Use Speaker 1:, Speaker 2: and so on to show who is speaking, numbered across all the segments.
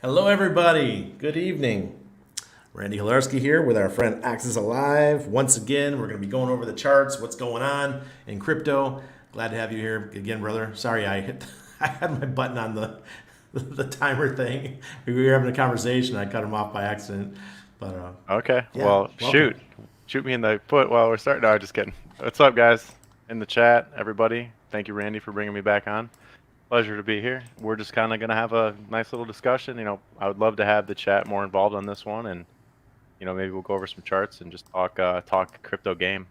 Speaker 1: Hello, everybody. Good evening. Randy Hilarski here with our friend Axis Alive. Once again, we're going to be going over the charts, what's going on in crypto. Glad to have you here again, brother. Sorry, I had my button on the timer thing. We were having a conversation. I cut him off by accident. But
Speaker 2: Okay,
Speaker 1: yeah,
Speaker 2: well,
Speaker 1: welcome.
Speaker 2: shoot me in the foot while we're starting. No, just kidding. What's up, guys? In the chat, everybody. Thank you, Randy, for bringing me back on. Pleasure to be here. We're just kind of gonna have a nice little discussion. I would love to have the chat more involved on this one, and maybe we'll go over some charts and just talk crypto game.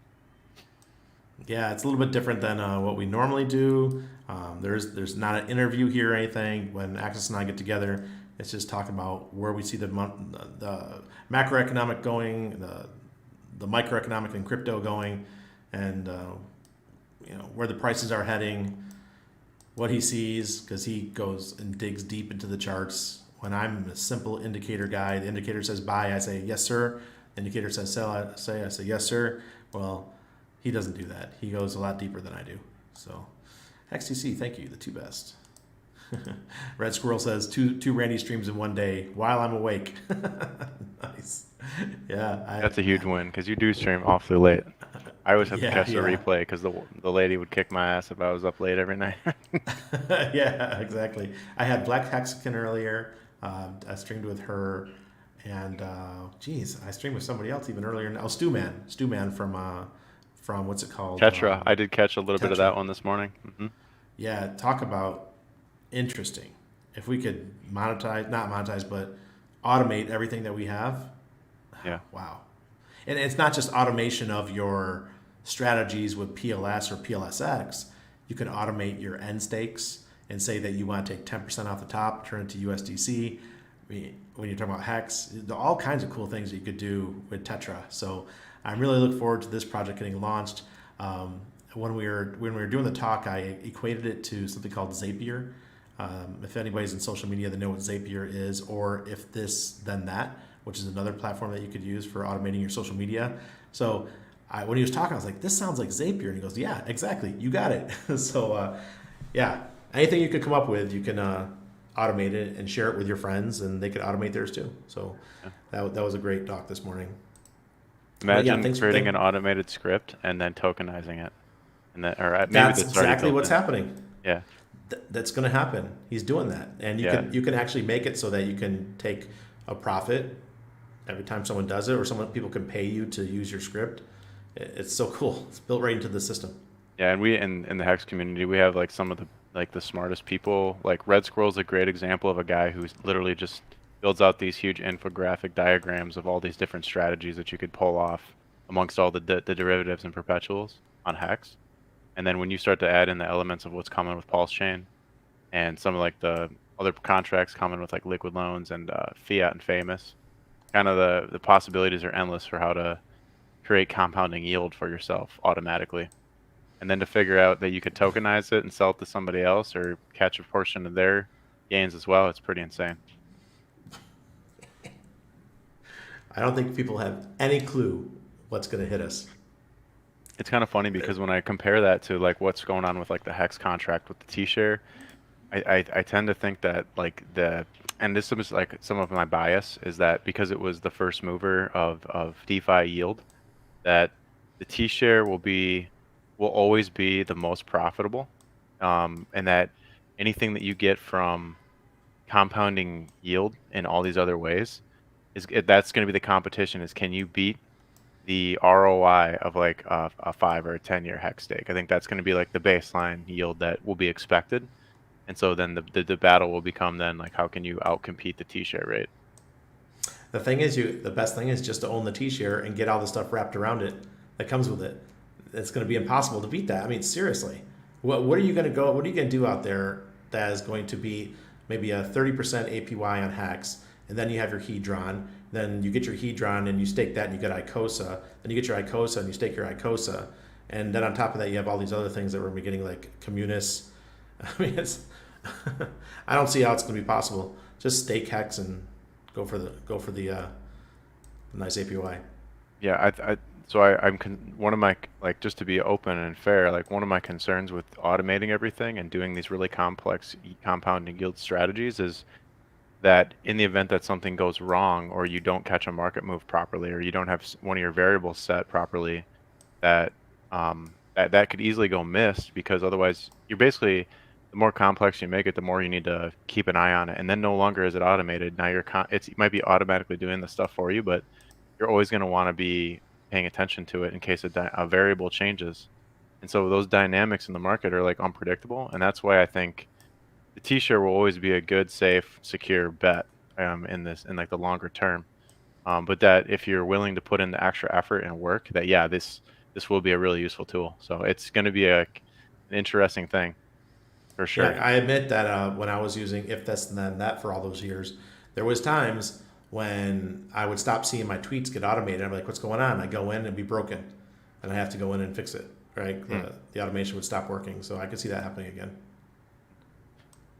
Speaker 1: Yeah, it's a little bit different than what we normally do. There's not an interview here or anything. When Axis and I get together, it's just talking about where we see the macroeconomic going, the microeconomic and crypto going, and where the prices are heading, what he sees, because he goes and digs deep into the charts. When I'm a simple indicator guy, the indicator says buy, I say yes sir. The indicator says sell, I say yes sir. Well, he doesn't do that. He goes a lot deeper than I do. So, XTC, thank you, the two best. Red Squirrel says two Randy streams in one day while I'm awake. Nice. Yeah,
Speaker 2: That's a huge win because you do stream awfully late. I always have to
Speaker 1: yeah,
Speaker 2: catch the
Speaker 1: yeah.
Speaker 2: replay because the lady would kick my ass if I was up late every night.
Speaker 1: Yeah, exactly. I had Black Hexagon earlier. I streamed with her, and geez, I streamed with somebody else even earlier. Oh, Stu Man from what's it called?
Speaker 2: Tetra, I did catch a little bit of that
Speaker 1: Tetra.
Speaker 2: one this morning.
Speaker 1: Yeah, talk about interesting. If we could not monetize, but automate everything that we have,
Speaker 2: Yeah.
Speaker 1: wow. And it's not just automation of your strategies with PLS or PLSX. You can automate your end stakes and say that you want to take 10% off the top, turn it to USDC. When you're talking about HEX, all kinds of cool things that you could do with Tetra. So I'm really looking forward to this project getting launched. When we were doing the talk, I equated it to something called Zapier. If anybody's in social media, they know what Zapier is, or if this, then that, which is another platform that you could use for automating your social media. So when he was talking, I was like, "This sounds like Zapier," and he goes, "Yeah, exactly. You got it." So yeah, anything you could come up with, you can automate it and share it with your friends, and they could automate theirs too. So
Speaker 2: Yeah.
Speaker 1: that was a great talk this morning. But yeah,
Speaker 2: Imagine creating an automated script and then tokenizing it, and then, or maybe
Speaker 1: that's
Speaker 2: that's already
Speaker 1: exactly
Speaker 2: built
Speaker 1: what's
Speaker 2: in.
Speaker 1: happening.
Speaker 2: Yeah,
Speaker 1: That's going to happen. He's doing that, and you
Speaker 2: yeah,
Speaker 1: can actually make it so that you can take a profit every time someone does it, or someone people can pay you to use your script. It's so cool. It's built right into the system.
Speaker 2: yeah. And we in the Hex community, we have like some of the smartest people. Like Red Squirrel's a great example of a guy who's literally just builds out these huge infographic diagrams of all these different strategies that you could pull off amongst all the derivatives and perpetuals on Hex. And then when you start to add in the elements of what's coming with Pulsechain and some of like the other contracts coming with like liquid loans and fiat and famous, kind of the possibilities are endless for how to create compounding yield for yourself automatically. And then to figure out that you could tokenize it and sell it to somebody else or catch a portion of their gains as well, it's pretty insane.
Speaker 1: I don't think people have any clue what's going to hit us.
Speaker 2: It's kind of funny because when I compare that to like what's going on with like the Hex contract with the T-share, I tend to think that like and this is like some of my bias is that because it was the first mover of DeFi yield, that the T-share will always be the most profitable, and that anything that you get from compounding yield in all these other ways that's going to be the competition is can you beat the ROI of like a 5 or a 10 year hex stake. I think that's going to be like the baseline yield that will be expected. And so then the battle will become then like how can you outcompete the T-share rate?
Speaker 1: The best thing is just to own the T-share and get all the stuff wrapped around it that comes with it. It's going to be impossible to beat that. I mean, seriously, what are you going to go? What are you going to do out there that is going to be maybe a 30% APY on Hex, and then you have your Hedron. Then you get your Hedron and you stake that, and you get Icosa. Then you get your Icosa and you stake your Icosa, and then on top of that, you have all these other things that we're getting like Communis. I mean, it's I don't see how it's going to be possible. Just stake Hex and go for the nice APY.
Speaker 2: Yeah, one of my like just to be open and fair, like one of my concerns with automating everything and doing these really complex compounding yield strategies is that in the event that something goes wrong or you don't catch a market move properly or you don't have one of your variables set properly, that that could easily go missed because otherwise you're basically the more complex you make it, the more you need to keep an eye on it, and then no longer is it automated. Now it might be automatically doing the stuff for you, but you're always going to want to be paying attention to it in case a variable changes. And so those dynamics in the market are like unpredictable, and that's why I think the T-share will always be a good, safe, secure bet in like the longer term. But that if you're willing to put in the extra effort and work, that yeah, this will be a really useful tool. So it's going to be an interesting thing for
Speaker 1: Yeah,
Speaker 2: sure.
Speaker 1: I admit that when I was using if this and then that for all those years, there was times when I would stop seeing my tweets get automated. I'm like, what's going on? I go in and be broken, and I have to go in and fix it. Right,
Speaker 2: Hmm.
Speaker 1: the automation would stop working, so I could see that happening again.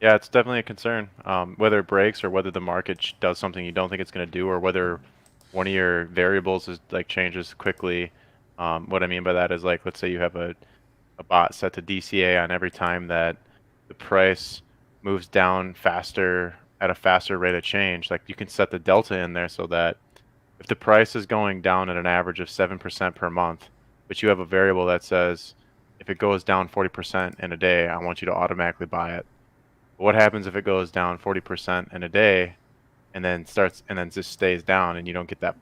Speaker 2: Yeah, it's definitely a concern. Whether it breaks or whether the market does something you don't think it's going to do, or whether one of your variables is like changes quickly. What I mean by that is like, let's say you have a bot set to DCA on every time that the price moves down faster at a faster rate of change. Like you can set the delta in there so that if the price is going down at an average of 7% per month, but you have a variable that says if it goes down 40% in a day, I want you to automatically buy it. But what happens if it goes down 40% in a day and then just stays down and you don't get that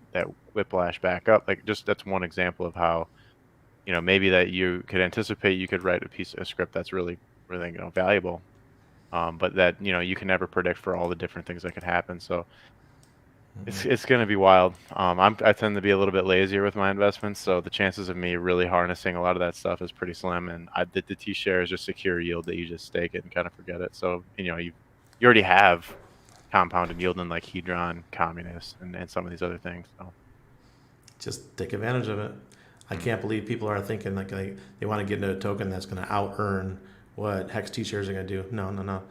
Speaker 2: whiplash back up? Like just that's one example of how maybe that you could anticipate you could write a piece of script that's really valuable, but that you can never predict for all the different things that could happen. So it's going to be wild. I tend to be a little bit lazier with my investments, so the chances of me really harnessing a lot of that stuff is pretty slim. And the T share is just secure yield that you just stake it and kind of forget it. So you already have compounded yield in like Hedron, Communist, and some of these other things. So
Speaker 1: Just take advantage of it. I
Speaker 2: mm,
Speaker 1: can't believe people are thinking like they want to get into a token that's going to out earn what Hex T shares are going to do. No, no, no.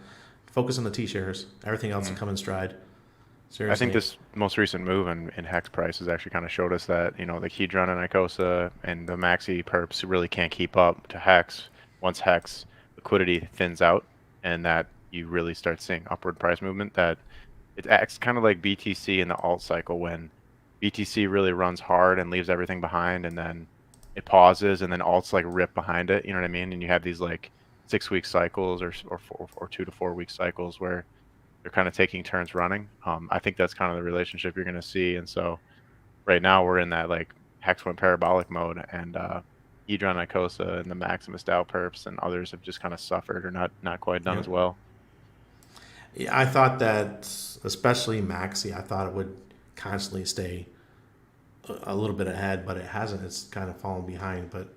Speaker 1: Focus on the T shares. Everything else will
Speaker 2: mm.
Speaker 1: come in stride.
Speaker 2: I think
Speaker 1: Seriously.
Speaker 2: this most recent move in HEX price has actually kind of showed us that, the Hedron and Icosa and the Maxi perps really can't keep up to HEX once HEX liquidity thins out and that you really start seeing upward price movement. That it acts kind of like BTC in the alt cycle when BTC really runs hard and leaves everything behind and then it pauses and then alts like rip behind it. You know what I mean? And you have these like 6 week cycles or 2 to 4 week cycles where they're kind of taking turns running. I think that's kind of the relationship you're going to see. And so right now we're in that like Hex went parabolic mode, and Hedron, Icosa, and the Maximus DAO perps and others have just kind of suffered or not quite done
Speaker 1: Yeah.
Speaker 2: as well.
Speaker 1: Yeah, I thought that, especially Maxi, I thought it would constantly stay a little bit ahead, but it hasn't. It's kind of fallen behind, but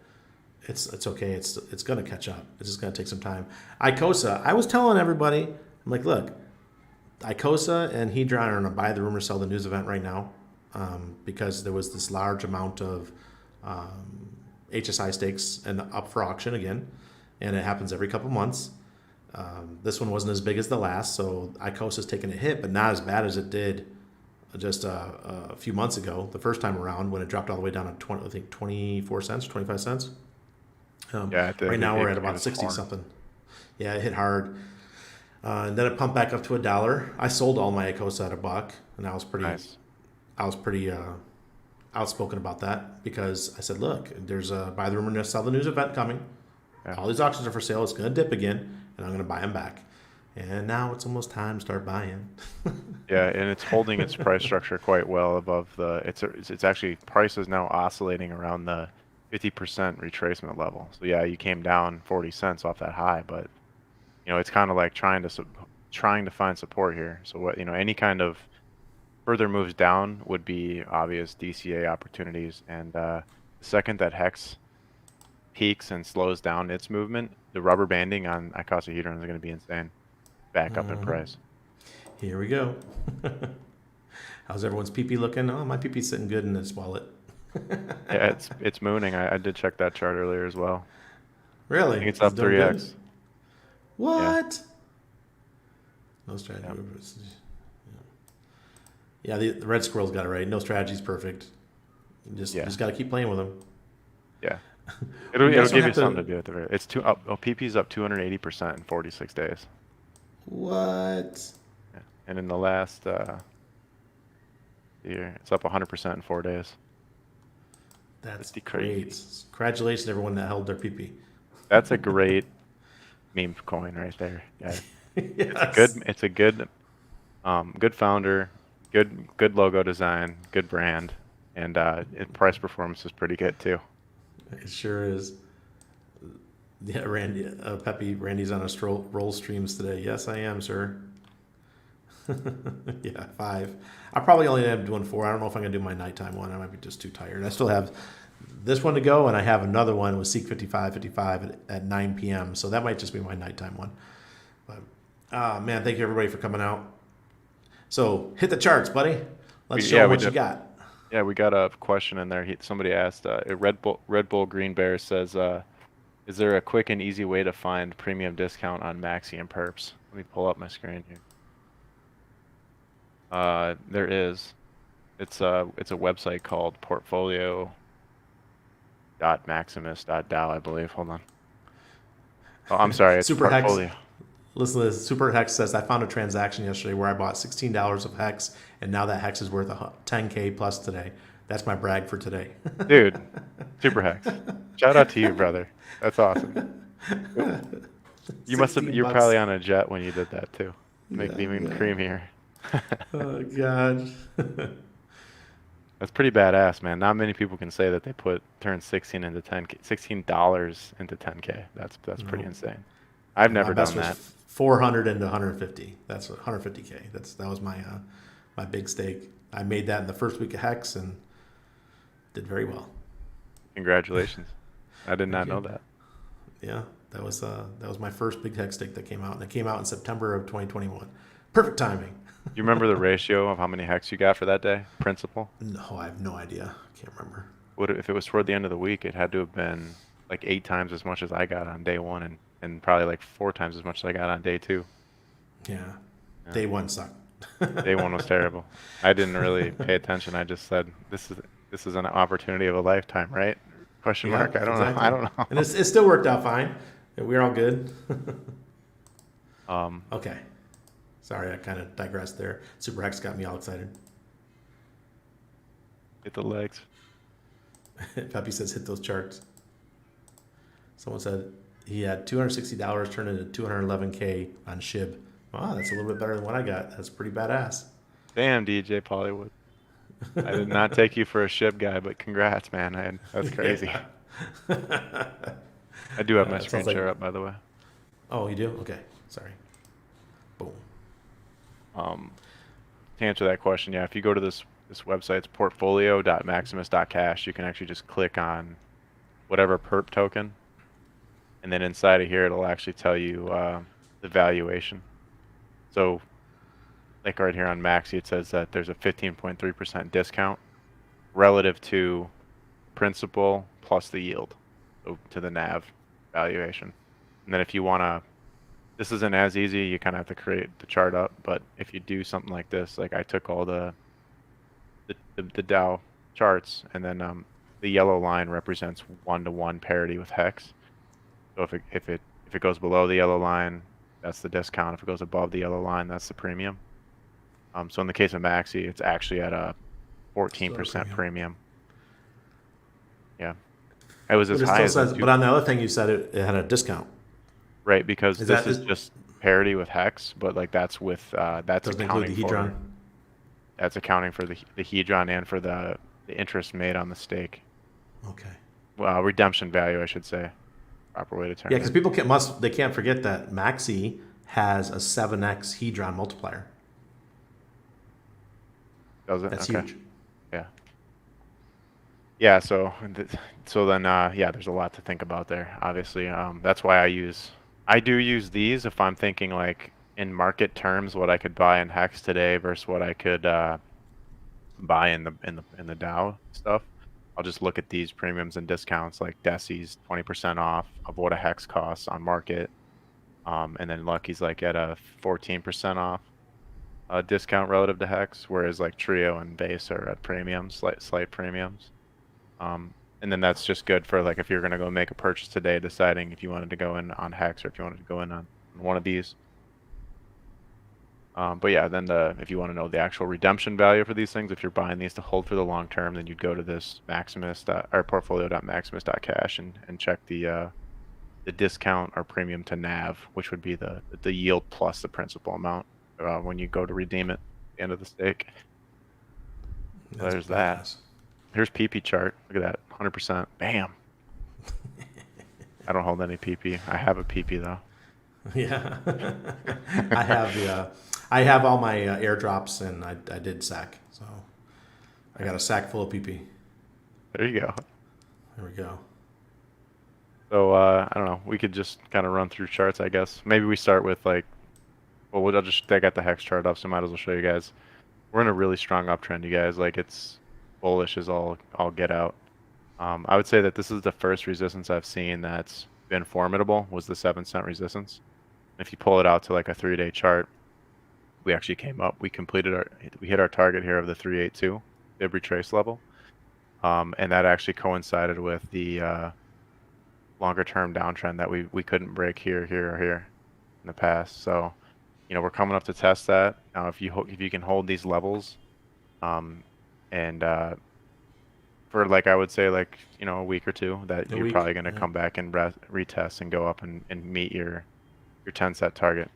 Speaker 1: it's okay. It's going to catch up. It's just going to take some time. Icosa, I was telling everybody, I'm like, look, Icosa and Hedron are going to buy the rumor, sell the news event right now, because there was this large amount of HSI stakes and up for auction again, and it happens every couple months. This one wasn't as big as the last, so Icosa's taken a hit, but not as bad as it did just a few months ago, the first time around when it dropped all the way down to 20, I think 24 cents, 25 cents.
Speaker 2: Yeah,
Speaker 1: Right now we're at
Speaker 2: it
Speaker 1: about
Speaker 2: was
Speaker 1: 60
Speaker 2: torn.
Speaker 1: something. Yeah, it hit hard. And then it pumped back up to $1. I sold all my Icosa at $1, and
Speaker 2: Nice.
Speaker 1: I was pretty outspoken about that because I said, look, there's a buy the rumor, sell the news event coming.
Speaker 2: Yeah.
Speaker 1: All these auctions are for sale. It's going to dip again, and I'm going to buy them back. And now it's almost time to start buying.
Speaker 2: Yeah, and it's holding its price structure quite well above it's actually price is now oscillating around the 50% retracement level. So yeah, you came down 40 cents off that high, but it's kind of like trying to find support here. So what, any kind of further moves down would be obvious DCA opportunities. And the second that Hex peaks and slows down its movement, the rubber banding on icosahedron is going to be insane. Back up in price.
Speaker 1: Here we go. How's everyone's PP looking? Oh, my PP's sitting good in its wallet.
Speaker 2: Yeah, it's mooning. I did check that chart earlier as well. I
Speaker 1: Really?
Speaker 2: think it's
Speaker 1: It's
Speaker 2: up
Speaker 1: doing good?
Speaker 2: 3x. Yeah.
Speaker 1: What? No strategy.
Speaker 2: Yeah.
Speaker 1: Yeah, the red squirrel's got it right. No strategy's perfect. You
Speaker 2: Yeah.
Speaker 1: just got to keep playing with them.
Speaker 2: Yeah.
Speaker 1: You
Speaker 2: It'll
Speaker 1: guys don't
Speaker 2: give you
Speaker 1: have
Speaker 2: something
Speaker 1: to.
Speaker 2: to do at the very. It's two up. Oh, PP's up 280% in 46 days.
Speaker 1: What?
Speaker 2: Yeah. and in the last year, it's up 100% in 4 days.
Speaker 1: That's
Speaker 2: Pretty
Speaker 1: great.
Speaker 2: crazy.
Speaker 1: Congratulations, everyone that held their PP.
Speaker 2: That's a great meme coin right there, guys.
Speaker 1: Yes.
Speaker 2: It's a good good founder, good logo design, good brand, and price performance is pretty good too.
Speaker 1: It sure is. Yeah, Randy, Peppy, Randy's on a roll streams today. Yes, I am, sir. Yeah, 5. I probably only end up doing 4. I don't know if I'm gonna do my nighttime one. I might be just too tired. I still have this one to go, and I have another one with Seek 55 at 9 p.m. So that might just be my nighttime one. But man, thank you everybody for coming out. So hit the charts, buddy. Let's show
Speaker 2: Yeah,
Speaker 1: them
Speaker 2: we
Speaker 1: what you
Speaker 2: did.
Speaker 1: got.
Speaker 2: Yeah, we got a question in there. Somebody asked, Red Bull Green Bear says, is there a quick and easy way to find premium discount on Maxi and Perps? Let me pull up my screen here. There is. It's a website called portfolio.maximus.dow, I believe. Hold on. Oh, I'm sorry. It's
Speaker 1: Super Hex.
Speaker 2: portfolio.
Speaker 1: Listen to this. Super Hex says, I found a transaction yesterday where I bought $16 of Hex, and now that Hex is worth 10K plus today. That's my brag for today.
Speaker 2: Dude, Super Hex. Shout out to you, brother. That's awesome. You must have,
Speaker 1: 16
Speaker 2: you're
Speaker 1: bucks.
Speaker 2: probably on a jet when you did that too. Make it
Speaker 1: Yeah,
Speaker 2: even
Speaker 1: yeah.
Speaker 2: creamier.
Speaker 1: Oh, God.
Speaker 2: That's pretty badass, man. Not many people can say that they turn 16 into 10K, $16 into 10K. That's pretty
Speaker 1: No.
Speaker 2: insane. I've
Speaker 1: Yeah, my
Speaker 2: never
Speaker 1: best
Speaker 2: done
Speaker 1: was
Speaker 2: that.
Speaker 1: 400 into 150. That's 150K. That was my big stake. I made that in the first week of Hex and did very well.
Speaker 2: Congratulations. I did
Speaker 1: Thank
Speaker 2: not
Speaker 1: you.
Speaker 2: know that.
Speaker 1: Yeah, that was my first big Hex stake that came out, and it came out in September of 2021. Perfect timing.
Speaker 2: Do you remember the ratio of how many hex you got for that day? Principal?
Speaker 1: No, I have no idea. Can't remember.
Speaker 2: If it was toward the end of the week, it had to have been like 8 times as much as I got on day one, and probably like 4 times as much as I got on day two.
Speaker 1: Yeah,
Speaker 2: Yeah.
Speaker 1: day one sucked.
Speaker 2: Day one was terrible. I didn't really pay attention. I just said, this is an opportunity of a lifetime, right? Question
Speaker 1: Yeah,
Speaker 2: mark. I don't know. I
Speaker 1: exactly.
Speaker 2: don't
Speaker 1: And
Speaker 2: know.
Speaker 1: it still worked out fine. We're all good.
Speaker 2: Um,
Speaker 1: Okay. Sorry, I kind of digressed there. Super Hex got me all excited.
Speaker 2: hit the legs.
Speaker 1: Peppy says, hit those charts. Someone said he had $260 turned into 211K on SHIB. Wow, that's a little bit better than what I got. That's pretty badass.
Speaker 2: Damn, DJ Pollywood. I did not take you for a ship guy, but congrats, man. That's crazy.
Speaker 1: Yeah.
Speaker 2: I do have my
Speaker 1: It
Speaker 2: screen
Speaker 1: sounds like.
Speaker 2: share up, by the way.
Speaker 1: Oh, you do? Okay. Sorry. Boom.
Speaker 2: Um, to answer that question, yeah, if you go to this website, it's portfolio.maximus.cash, you can actually just click on whatever perp token, and then inside of here, it'll actually tell you the valuation. So, like right here on Maxi, it says that there's a 15.3% discount relative to principal plus the yield, so to the NAV valuation. And then if you want to, this isn't as easy, you kind of have to create the chart up, but if you do something like this, like I took all the Dow charts, and then the yellow line represents 1-to-1 parity with HEX. So if it goes below the yellow line, that's the discount. If it goes above the yellow line, that's the premium. So in the case of Maxi, it's actually at a 14% premium. Yeah, it was as
Speaker 1: But it
Speaker 2: high
Speaker 1: still
Speaker 2: as a
Speaker 1: says, but on the other thing, you said it had a discount.
Speaker 2: right, because
Speaker 1: Is
Speaker 2: this
Speaker 1: that
Speaker 2: is just parity with HEX, but like that's with that's
Speaker 1: doesn't include
Speaker 2: accounting
Speaker 1: the
Speaker 2: for
Speaker 1: Hedron?
Speaker 2: the Hedron and for the interest made on the stake.
Speaker 1: Okay.
Speaker 2: Well, redemption value, I should say. Proper way to term
Speaker 1: Yeah,
Speaker 2: it.
Speaker 1: because people can't forget that Maxi has a 7x Hedron multiplier.
Speaker 2: Does it?
Speaker 1: That's
Speaker 2: Okay.
Speaker 1: huge.
Speaker 2: Yeah. Yeah. So then, yeah, there's a lot to think about there. Obviously, that's why I do use these if I'm thinking like in market terms, what I could buy in Hex today versus what I could buy in the Dow stuff. I'll just look at these premiums and discounts, like Deci's 20% off of what a Hex costs on market, and then Lucky's like at a 14% off discount relative to Hex, whereas like Trio and Base are at premiums, slight premiums. And then that's just good for like if you're gonna go make a purchase today, deciding if you wanted to go in on Hex or if you wanted to go in on one of these. But yeah, then if you want to know the actual redemption value for these things, if you're buying these to hold for the long term, then you'd go to this Maximus or portfolio.maximus.cash and check the discount or premium to NAV, which would be the yield plus the principal amount when you go to redeem it at the end of the stake. So
Speaker 1: That's
Speaker 2: there's that.
Speaker 1: badass.
Speaker 2: Here's PP chart. Look at that, 100%. Bam. I don't hold any PP. I have a PP though.
Speaker 1: Yeah, I have the I have all my airdrops, and I did sack, so I got a sack full of PP.
Speaker 2: There you go.
Speaker 1: There we go.
Speaker 2: So I don't know. We could just kind of run through charts, I guess. Maybe we start with like, well, I got the hex chart up, so might as well show you guys. We're in a really strong uptrend, you guys. Like it's bullish as all get out. I would say that this is the first resistance I've seen that's been formidable. Was the 7-cent resistance. If you pull it out to like a 3-day chart, we actually came up. We hit our target here of the 382 fib retrace level, and that actually coincided with the longer term downtrend that we couldn't break here, or here in the past. So, we're coming up to test that. Now, if you can hold these levels, and for like I would say like a week or two, that
Speaker 1: A
Speaker 2: you're
Speaker 1: week.
Speaker 2: probably going to
Speaker 1: Yeah.
Speaker 2: come back and retest and go up and meet your 10 set target.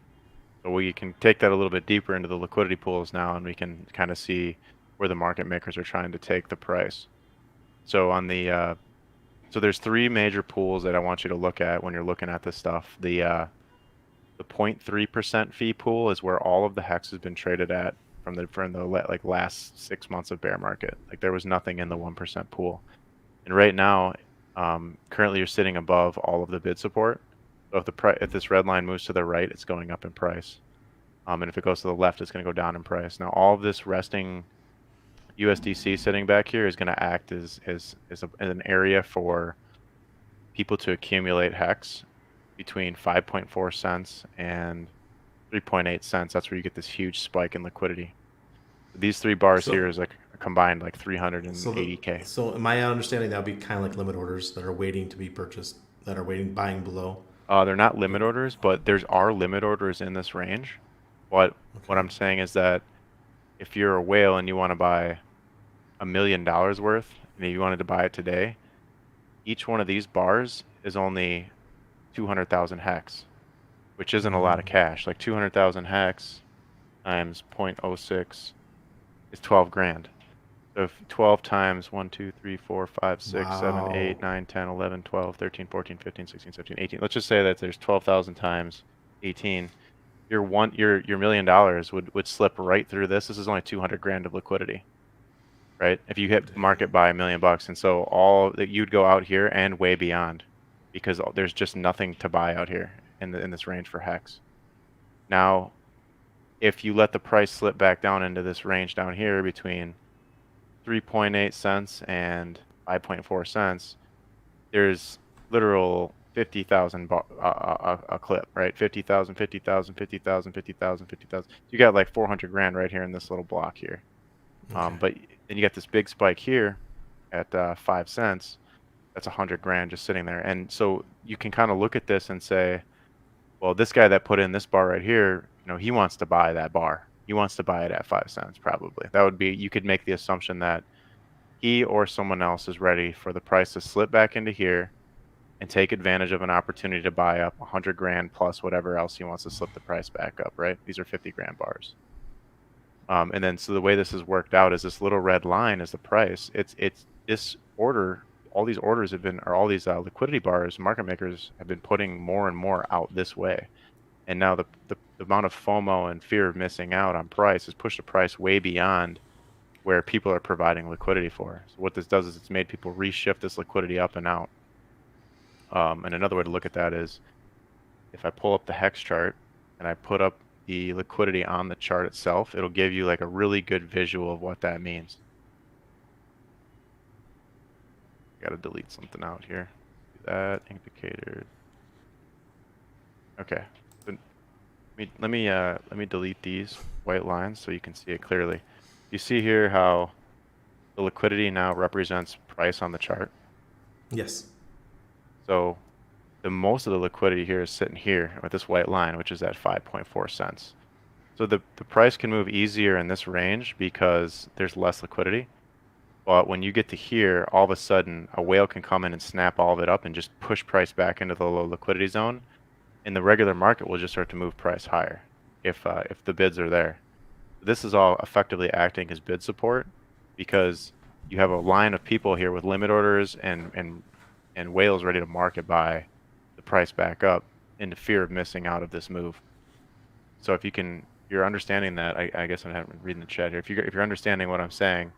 Speaker 2: So we can take that a little bit deeper into the liquidity pools now, and we can kind of see where the market makers are trying to take the price. So on the so there's 3 major pools that I want you to look at when you're looking at this stuff. The 0.3% fee pool is where all of the HEX has been traded at from the like last 6 months of bear market. Like there was nothing in the 1% pool. And right now, currently you're sitting above all of the bid support. So if this red line moves to the right, it's going up in price. And if it goes to the left, it's going to go down in price. Now, all of this resting USDC sitting back here is going to act as an area for people to accumulate HEX between 5.4 cents and 3.8 cents. That's where you get this huge spike in liquidity. These 3 bars
Speaker 1: So
Speaker 2: here is like a combined like
Speaker 1: so the
Speaker 2: 380K.
Speaker 1: so in my understanding, that would be kind of like limit orders that are waiting to be purchased, that are buying below.
Speaker 2: They're not limit orders, but are limit orders in this range. But what
Speaker 1: Okay.
Speaker 2: I'm saying is that if you're a whale and you want to buy $1 million worth, and you wanted to buy it today, each one of these bars is only 200,000 hex, which isn't a lot of cash. Like 200,000 hex times 0.06 is 12 grand. So if 12 times 1, 2, 3, 4, 5, 6, 7, 8,
Speaker 1: Wow.
Speaker 2: 9, 10, 11, 12, 13, 14, 15, 16, 17, 18. Let's just say that there's 12,000 times 18. Your $1 million would slip right through this. This is only 200 grand of liquidity, right? If you hit market by $1 million, and so all that you'd go out here and way beyond, because there's just nothing to buy out here in this range for hex. Now, if you let the price slip back down into this range down here between 3.8 cents and 5.4 cents, there's literal 50,000 a clip, right? 50,000, 50,000, 50,000, 50,000, 50,000. You got like 400 grand right here in this little block here.
Speaker 1: Okay.
Speaker 2: But then you got this big spike here at 5 cents. That's 100 grand just sitting there. And so you can kind of look at this and say, well, this guy that put in this bar right here, he wants to buy that bar. He wants to buy it at 5 cents probably. That would be, you could make the assumption that he or someone else is ready for the price to slip back into here and take advantage of an opportunity to buy up 100 grand plus whatever else he wants to slip the price back up, right? These are 50 grand bars. And then, so the way this has worked out is this little red line is the price. It's this order, all these orders have been, or all these liquidity bars, market makers have been putting more and more out this way. And now the amount of FOMO and fear of missing out on price has pushed the price way beyond where people are providing liquidity for. So what this does is it's made people reshift this liquidity up and out. And another way to look at that is if I pull up the HEX chart and I put up the liquidity on the chart itself, it'll give you like a really good visual of what that means. Got to delete something out here. Do that indicator. Okay. So let me delete these white lines so you can see it clearly. You see here how the liquidity now represents price on the chart.
Speaker 1: Yes.
Speaker 2: So the most of the liquidity here is sitting here with this white line, which is at 5.4 cents. So the price can move easier in this range because there's less liquidity. But when you get to here, all of a sudden a whale can come in and snap all of it up and just push price back into the low liquidity zone. And the regular market will just start to move price higher if the bids are there. This is all effectively acting as bid support because you have a line of people here with limit orders and whales ready to market buy the price back up in the fear of missing out of this move. So if you're understanding that, I guess I'm reading the chat here. If you're understanding what I'm saying,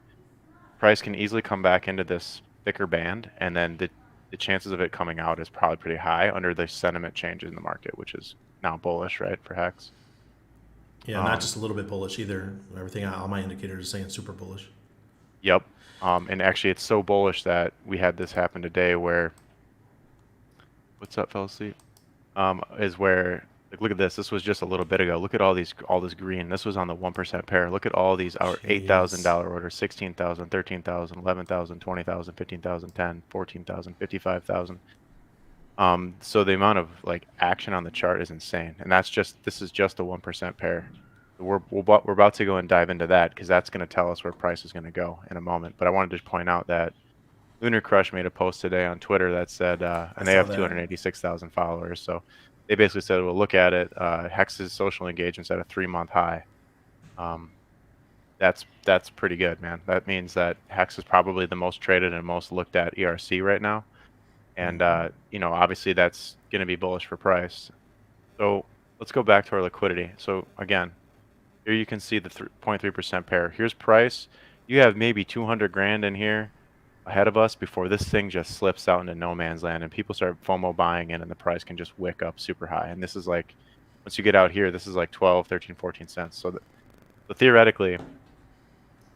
Speaker 2: price can easily come back into this thicker band, and then the chances of it coming out is probably pretty high under the sentiment changes in the market, which is now bullish, right, for HEX.
Speaker 1: Yeah, not just a little bit bullish either. Everything, all my indicators are saying super bullish.
Speaker 2: Yep. And actually, it's so bullish that we had this happen today where, what's up, fell asleep? Is where, like, look at this. This was just a little bit ago. Look at all this green. This was on the 1% pair. Look at all these our $8,000 orders, 16,000, 13,000, 11,000, 20,000, 15,000, 10, 14,000, 55,000. So the amount of like action on the chart is insane, and this is just a 1% pair. We're about to go and dive into that because that's going to tell us where price is going to go in a moment. But I wanted to point out that Lunar Crush made a post today on Twitter that said, and they have 286,000 followers. So they basically said, well, look at it. HEX's social engagement's at a 3-month high. That's pretty good, man. That means that HEX is probably the most traded and most looked at ERC right now. And, obviously that's going to be bullish for price. So let's go back to our liquidity. So again, here you can see the 0.3% pair. Here's price. You have maybe 200 grand in here ahead of us before this thing just slips out into no man's land and people start FOMO buying in and the price can just wick up super high. And this is like, once you get out here, this is like 12, 13, 14 cents. So theoretically,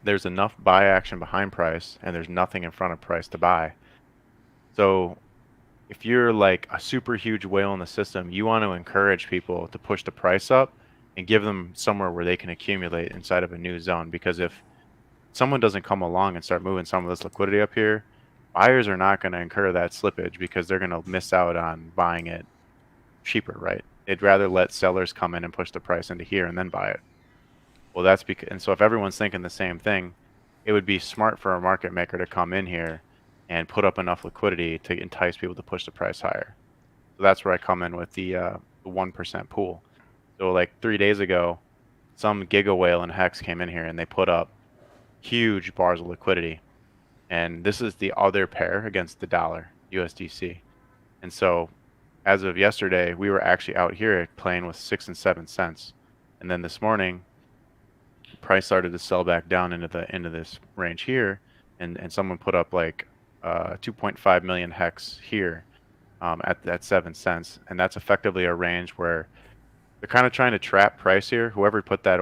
Speaker 2: there's enough buy action behind price and there's nothing in front of price to buy. So if you're like a super huge whale in the system, you want to encourage people to push the price up and give them somewhere where they can accumulate inside of a new zone. Because if someone doesn't come along and start moving some of this liquidity up here, buyers are not going to incur that slippage because they're going to miss out on buying it cheaper, right? They'd rather let sellers come in and push the price into here and then buy it. Well, that's because, and so if everyone's thinking the same thing, it would be smart for a market maker to come in here and put up enough liquidity to entice people to push the price higher. So that's where I come in with the 1% pool. So like 3 days ago, some giga whale in HEX came in here and they put up huge bars of liquidity. And this is the other pair against the dollar, USDC. And so as of yesterday, we were actually out here playing with 6 and 7 cents. And then this morning, price started to sell back down into this range here. And someone put up like 2.5 million HEX here at 7 cents. And that's effectively a range where they're kind of trying to trap price here. Whoever put that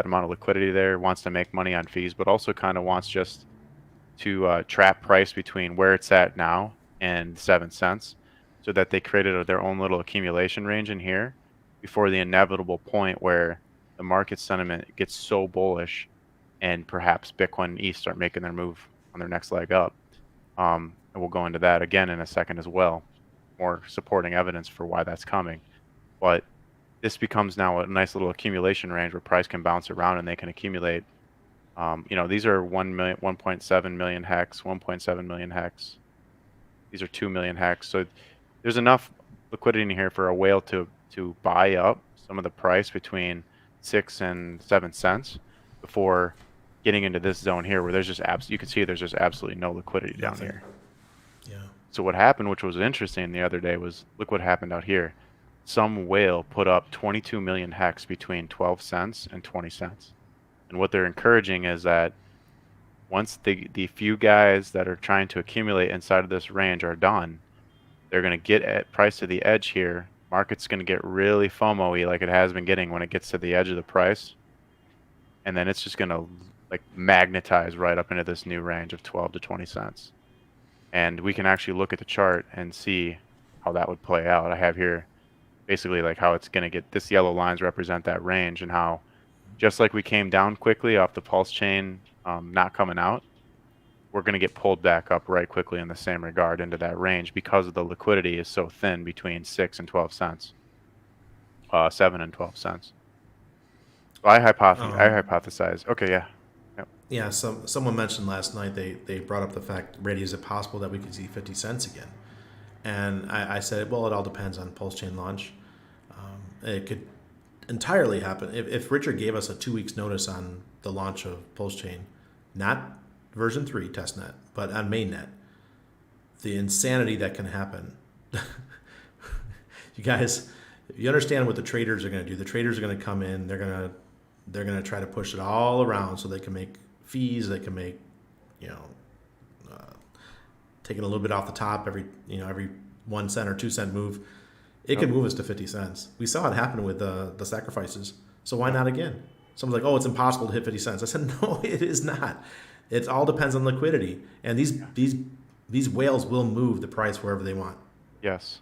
Speaker 2: amount of liquidity there wants to make money on fees, but also kind of wants just to trap price between where it's at now and 7 cents, so that they created their own little accumulation range in here before the inevitable point where the market sentiment gets so bullish and perhaps Bitcoin and ETH start making their move on their next leg up. And we'll go into that again in a second as well, more supporting evidence for why that's coming. But this becomes now a nice little accumulation range where price can bounce around and they can accumulate. These are 1.7 million HEX, 1.7 million HEX. These are 2 million HEX. So there's enough liquidity in here for a whale to buy up some of the price between 6 and 7 cents before getting into this zone here where there's just you can see there's just absolutely no liquidity down here.
Speaker 1: Yeah.
Speaker 2: So what happened, which was interesting the other day, was look what happened out here. Some whale put up 22 million HEX between 12 cents and 20 cents. And what they're encouraging is that once the few guys that are trying to accumulate inside of this range are done, they're going to get at price to the edge here. Market's going to get really FOMO-y like it has been getting when it gets to the edge of the price. And then it's just going to like magnetize right up into this new range of 12 to 20 cents. And we can actually look at the chart and see how that would play out. I have here basically like how it's going to get, this yellow lines represent that range, and how just like we came down quickly off the Pulsechain not coming out, we're going to get pulled back up right quickly in the same regard into that range because of the liquidity is so thin between 6 and 12 cents, 7 and 12 cents. So I
Speaker 1: Um,
Speaker 2: hypothesize. Okay, yeah. Yep.
Speaker 1: yeah, someone mentioned last night they brought up the fact, Brady, is it possible that we could see 50 cents again? And I said, well, it all depends on Pulsechain launch. It could entirely happen if Richard gave us a 2 weeks notice on the launch of Pulsechain, not version 3 testnet, but on mainnet. The insanity that can happen. You guys, if you understand what the traders are going to do, the traders are going to come in. They're going to try to push it all around so they can make fees. They can make, you know, taking a little bit off the top every 1 cent or 2 cent move. It
Speaker 2: Yep.
Speaker 1: could move us to 50 cents. We saw it happen with the sacrifices. So why
Speaker 2: Yep.
Speaker 1: not again? Someone's like, oh, it's impossible to hit 50 cents. I said, no, it is not. It all depends on liquidity, and
Speaker 2: Yeah.
Speaker 1: these whales will move the price wherever they want.
Speaker 2: Yes.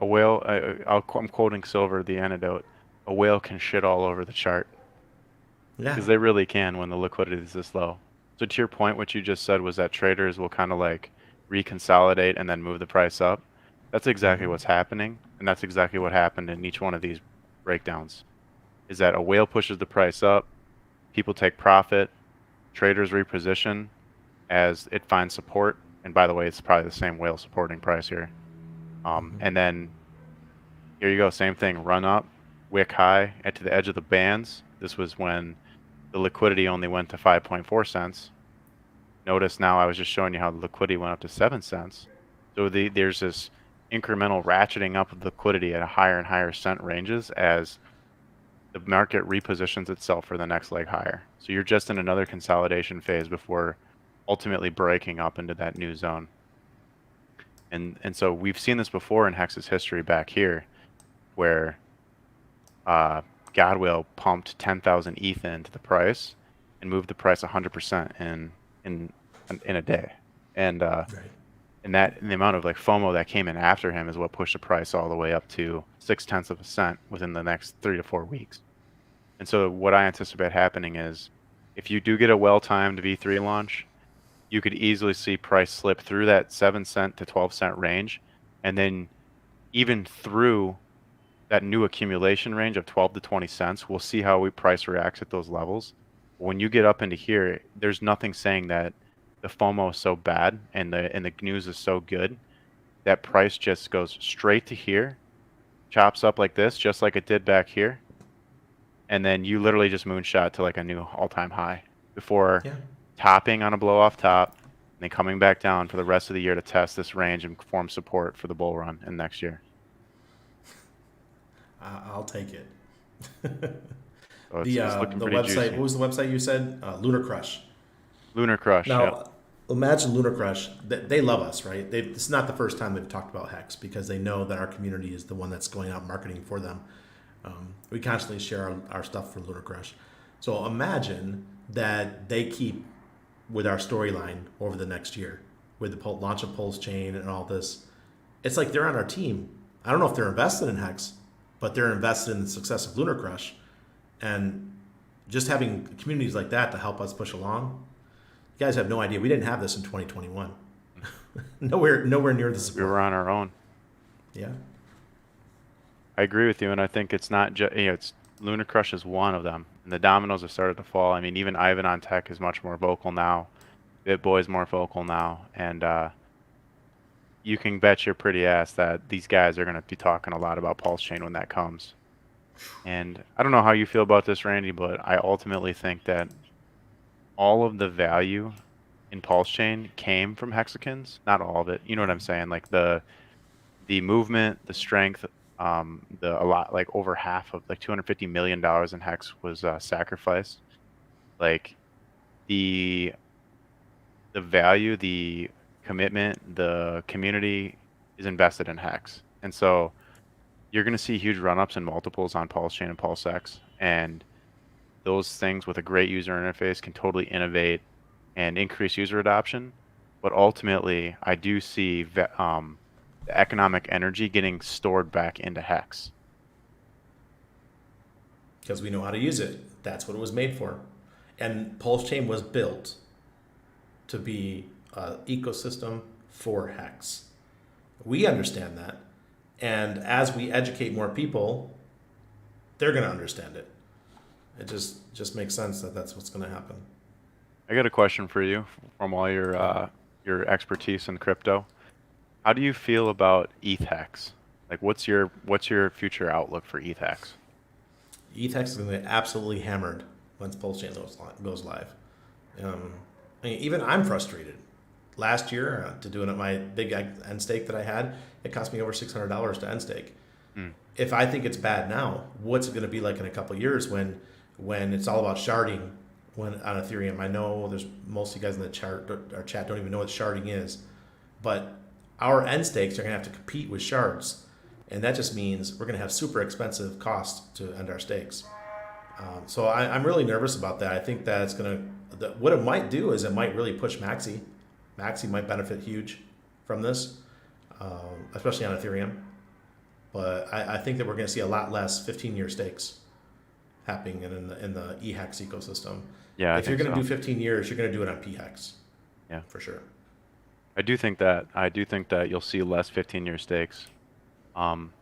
Speaker 2: A whale. I'm quoting Silver, the antidote. A whale can shit all over the chart
Speaker 1: Yeah.
Speaker 2: because they really can when the liquidity is this low. So to your point, what you just said was that traders will kind of like reconsolidate and then move the price up. That's exactly what's happening, and that's exactly what happened in each one of these breakdowns. Is that a whale pushes the price up, people take profit, traders reposition as it finds support. And by the way, it's probably the same whale supporting price here. And then here you go, same thing, run up, wick high at to the edge of the bands. This was when the liquidity only went to 5.4 cents. Notice now I was just showing you how the liquidity went up to 7 cents. So there's this incremental ratcheting up of liquidity at a higher and higher cent ranges as the market repositions itself for the next leg higher. So you're just in another consolidation phase before ultimately breaking up into that new zone. And so we've seen this before in Hex's history back here, where Godwell pumped 10,000 ETH into the price and moved the price 100% in in a day. And
Speaker 1: Right.
Speaker 2: and the amount of like FOMO that came in after him is what pushed the price all the way up to 0.6% within the next 3 to 4 weeks. And so what I anticipate happening is if you do get a well-timed V3 launch, you could easily see price slip through that 7 cent to 12 cent range, and then even through that new accumulation range of 12 to 20 cents, we'll see how price reacts at those levels. When you get up into here, there's nothing saying that the FOMO is so bad and the news is so good that price just goes straight to here, chops up like this, just like it did back here, and then you literally just moonshot to like a new all-time high before
Speaker 1: Yeah.
Speaker 2: topping on a blow off top, and then coming back down for the rest of the year to test this range and form support for the bull run in next year.
Speaker 1: I'll take it.
Speaker 2: So
Speaker 1: The
Speaker 2: it's looking
Speaker 1: the
Speaker 2: pretty
Speaker 1: website. What
Speaker 2: juicy.
Speaker 1: was the website you said? Lunar Crush.
Speaker 2: Lunar Crush, yep.
Speaker 1: Now, imagine Lunar Crush. They love us, right? It's not the first time they've talked about Hex because they know that our community is the one that's going out marketing for them. We constantly share our stuff for Lunar Crush. So imagine that they keep with our storyline over the next year with the launch of Pulsechain and all this. It's like they're on our team. I don't know if they're invested in Hex, but they're invested in the success of Lunar Crush. And just having communities like that to help us push along, you guys have no idea. We didn't have this in 2021. Nowhere near the
Speaker 2: We were
Speaker 1: support.
Speaker 2: on our own.
Speaker 1: Yeah.
Speaker 2: I agree with you, and I think it's not just, it's Lunar Crush is one of them, and the dominoes have started to fall. I mean, even Ivan on Tech is much more vocal now. BitBoy's more vocal now, and you can bet your pretty ass that these guys are going to be talking a lot about Pulse Chain when that comes. And I don't know how you feel about this, Randy, but I ultimately think that all of the value in Pulse Chain came from hexagons. Not all of it. You know what I'm saying? Like the movement, the strength, the a lot like over half of like $250 million in hex was sacrificed. Like the value, the commitment, the community is invested in hex, and so you're going to see huge run-ups and multiples on Pulse Chain and PulseX, and those things with a great user interface can totally innovate and increase user adoption. But ultimately, I do see the economic energy getting stored back into Hex.
Speaker 1: Because we know how to use it. That's what it was made for. And Pulsechain was built to be an ecosystem for Hex. We understand that. And as we educate more people, they're going to understand it. It just makes sense that that's what's going to happen.
Speaker 2: I got a question for you from all
Speaker 1: Yeah.
Speaker 2: your expertise in crypto. How do you feel about eThex? Like, what's your future outlook for eThex?
Speaker 1: eHEX is going to get absolutely hammered once Pulsechain goes live. I mean, even I'm frustrated. Last year, to do it at my big end stake that I had, it cost me over $600 to end stake.
Speaker 2: Mm,
Speaker 1: If I think it's bad now, what's it going to be like in a couple of years when it's all about sharding when on Ethereum? I know there's most of you guys in the our chat don't even know what sharding is, but our end stakes are going to have to compete with shards, and that just means we're going to have super expensive costs to end our stakes. So I'm really nervous about that. I think that it's going to, what it might do is it might really push Maxi. Maxi might benefit huge from this, especially on Ethereum. But I think that we're going to see a lot less 15-year stakes happening in the eHEX ecosystem.
Speaker 2: yeah, I
Speaker 1: If you're
Speaker 2: think
Speaker 1: going to
Speaker 2: so.
Speaker 1: do 15 years, you're going to do it on pHEX
Speaker 2: Yeah,
Speaker 1: for sure.
Speaker 2: I do think that you'll see less 15-year stakes. Um,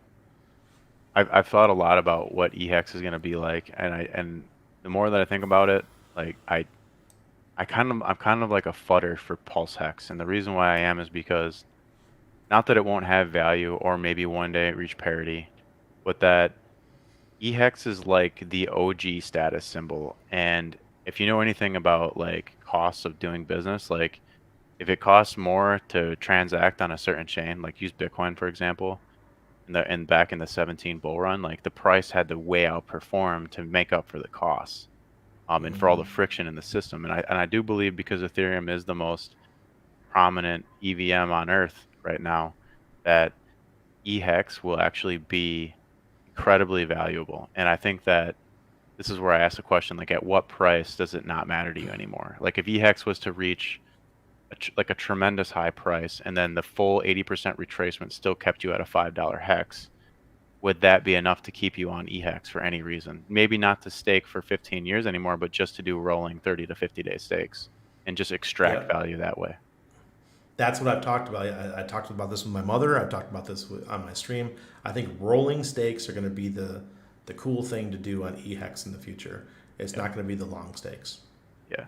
Speaker 2: I've thought a lot about what eHEX is going to be like, and the more that I think about it, like I'm kind of like a fudder for PulseHex, and the reason why I am is because not that it won't have value or maybe one day it reach parity, but that eHEX is like the OG status symbol. And if you know anything about like costs of doing business, like if it costs more to transact on a certain chain, like use Bitcoin for example, and back in the 17 bull run, like the price had to way outperform to make up for the costs, and for all the friction in the system. And I do believe because Ethereum is the most prominent EVM on earth right now, that eHEX will actually be incredibly valuable. And I think that this is where I ask the question, like, at what price does it not matter to you anymore? Like, if eHEX was to reach like a tremendous high price, and then the full 80% retracement still kept you at a $5 hex, would that be enough to keep you on eHEX for any reason? Maybe not to stake for 15 years anymore, but just to do rolling 30 to 50-day stakes and just extract
Speaker 1: Yep.
Speaker 2: value that way.
Speaker 1: That's what I've talked about. I talked about this with my mother. I've talked about this on my stream. I think rolling stakes are going to be the cool thing to do on eHEX in the future. It's
Speaker 2: Yeah.
Speaker 1: not going to be the long stakes.
Speaker 2: Yeah.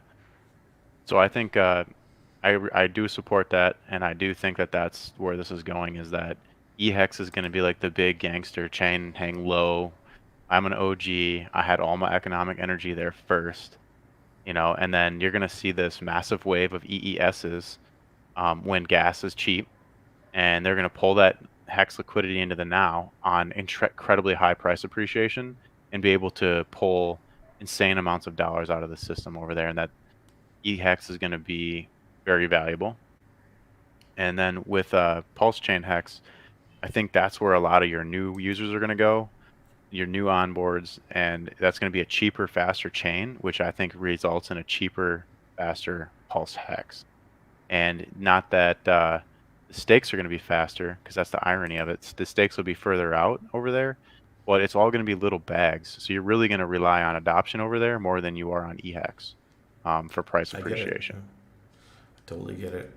Speaker 2: So I think I do support that, and I do think that that's where this is going. Is that eHEX is going to be like the big gangster chain, hang low. I'm an OG. I had all my economic energy there first, and then you're going to see this massive wave of EESs when gas is cheap, and they're going to pull that hex liquidity into the now on incredibly high price appreciation and be able to pull insane amounts of dollars out of the system over there, and that eHEX is going to be very valuable. And then with Pulsechain Hex, I think that's where a lot of your new users are going to go, your new onboards, and that's going to be a cheaper, faster chain, which I think results in a cheaper, faster Pulse Hex. And not that the stakes are going to be faster, because that's the irony of it. The stakes will be further out over there, but it's all going to be little bags. So you're really going to rely on adoption over there more than you are on eHEX for price
Speaker 1: I get it.
Speaker 2: appreciation.
Speaker 1: Totally get it.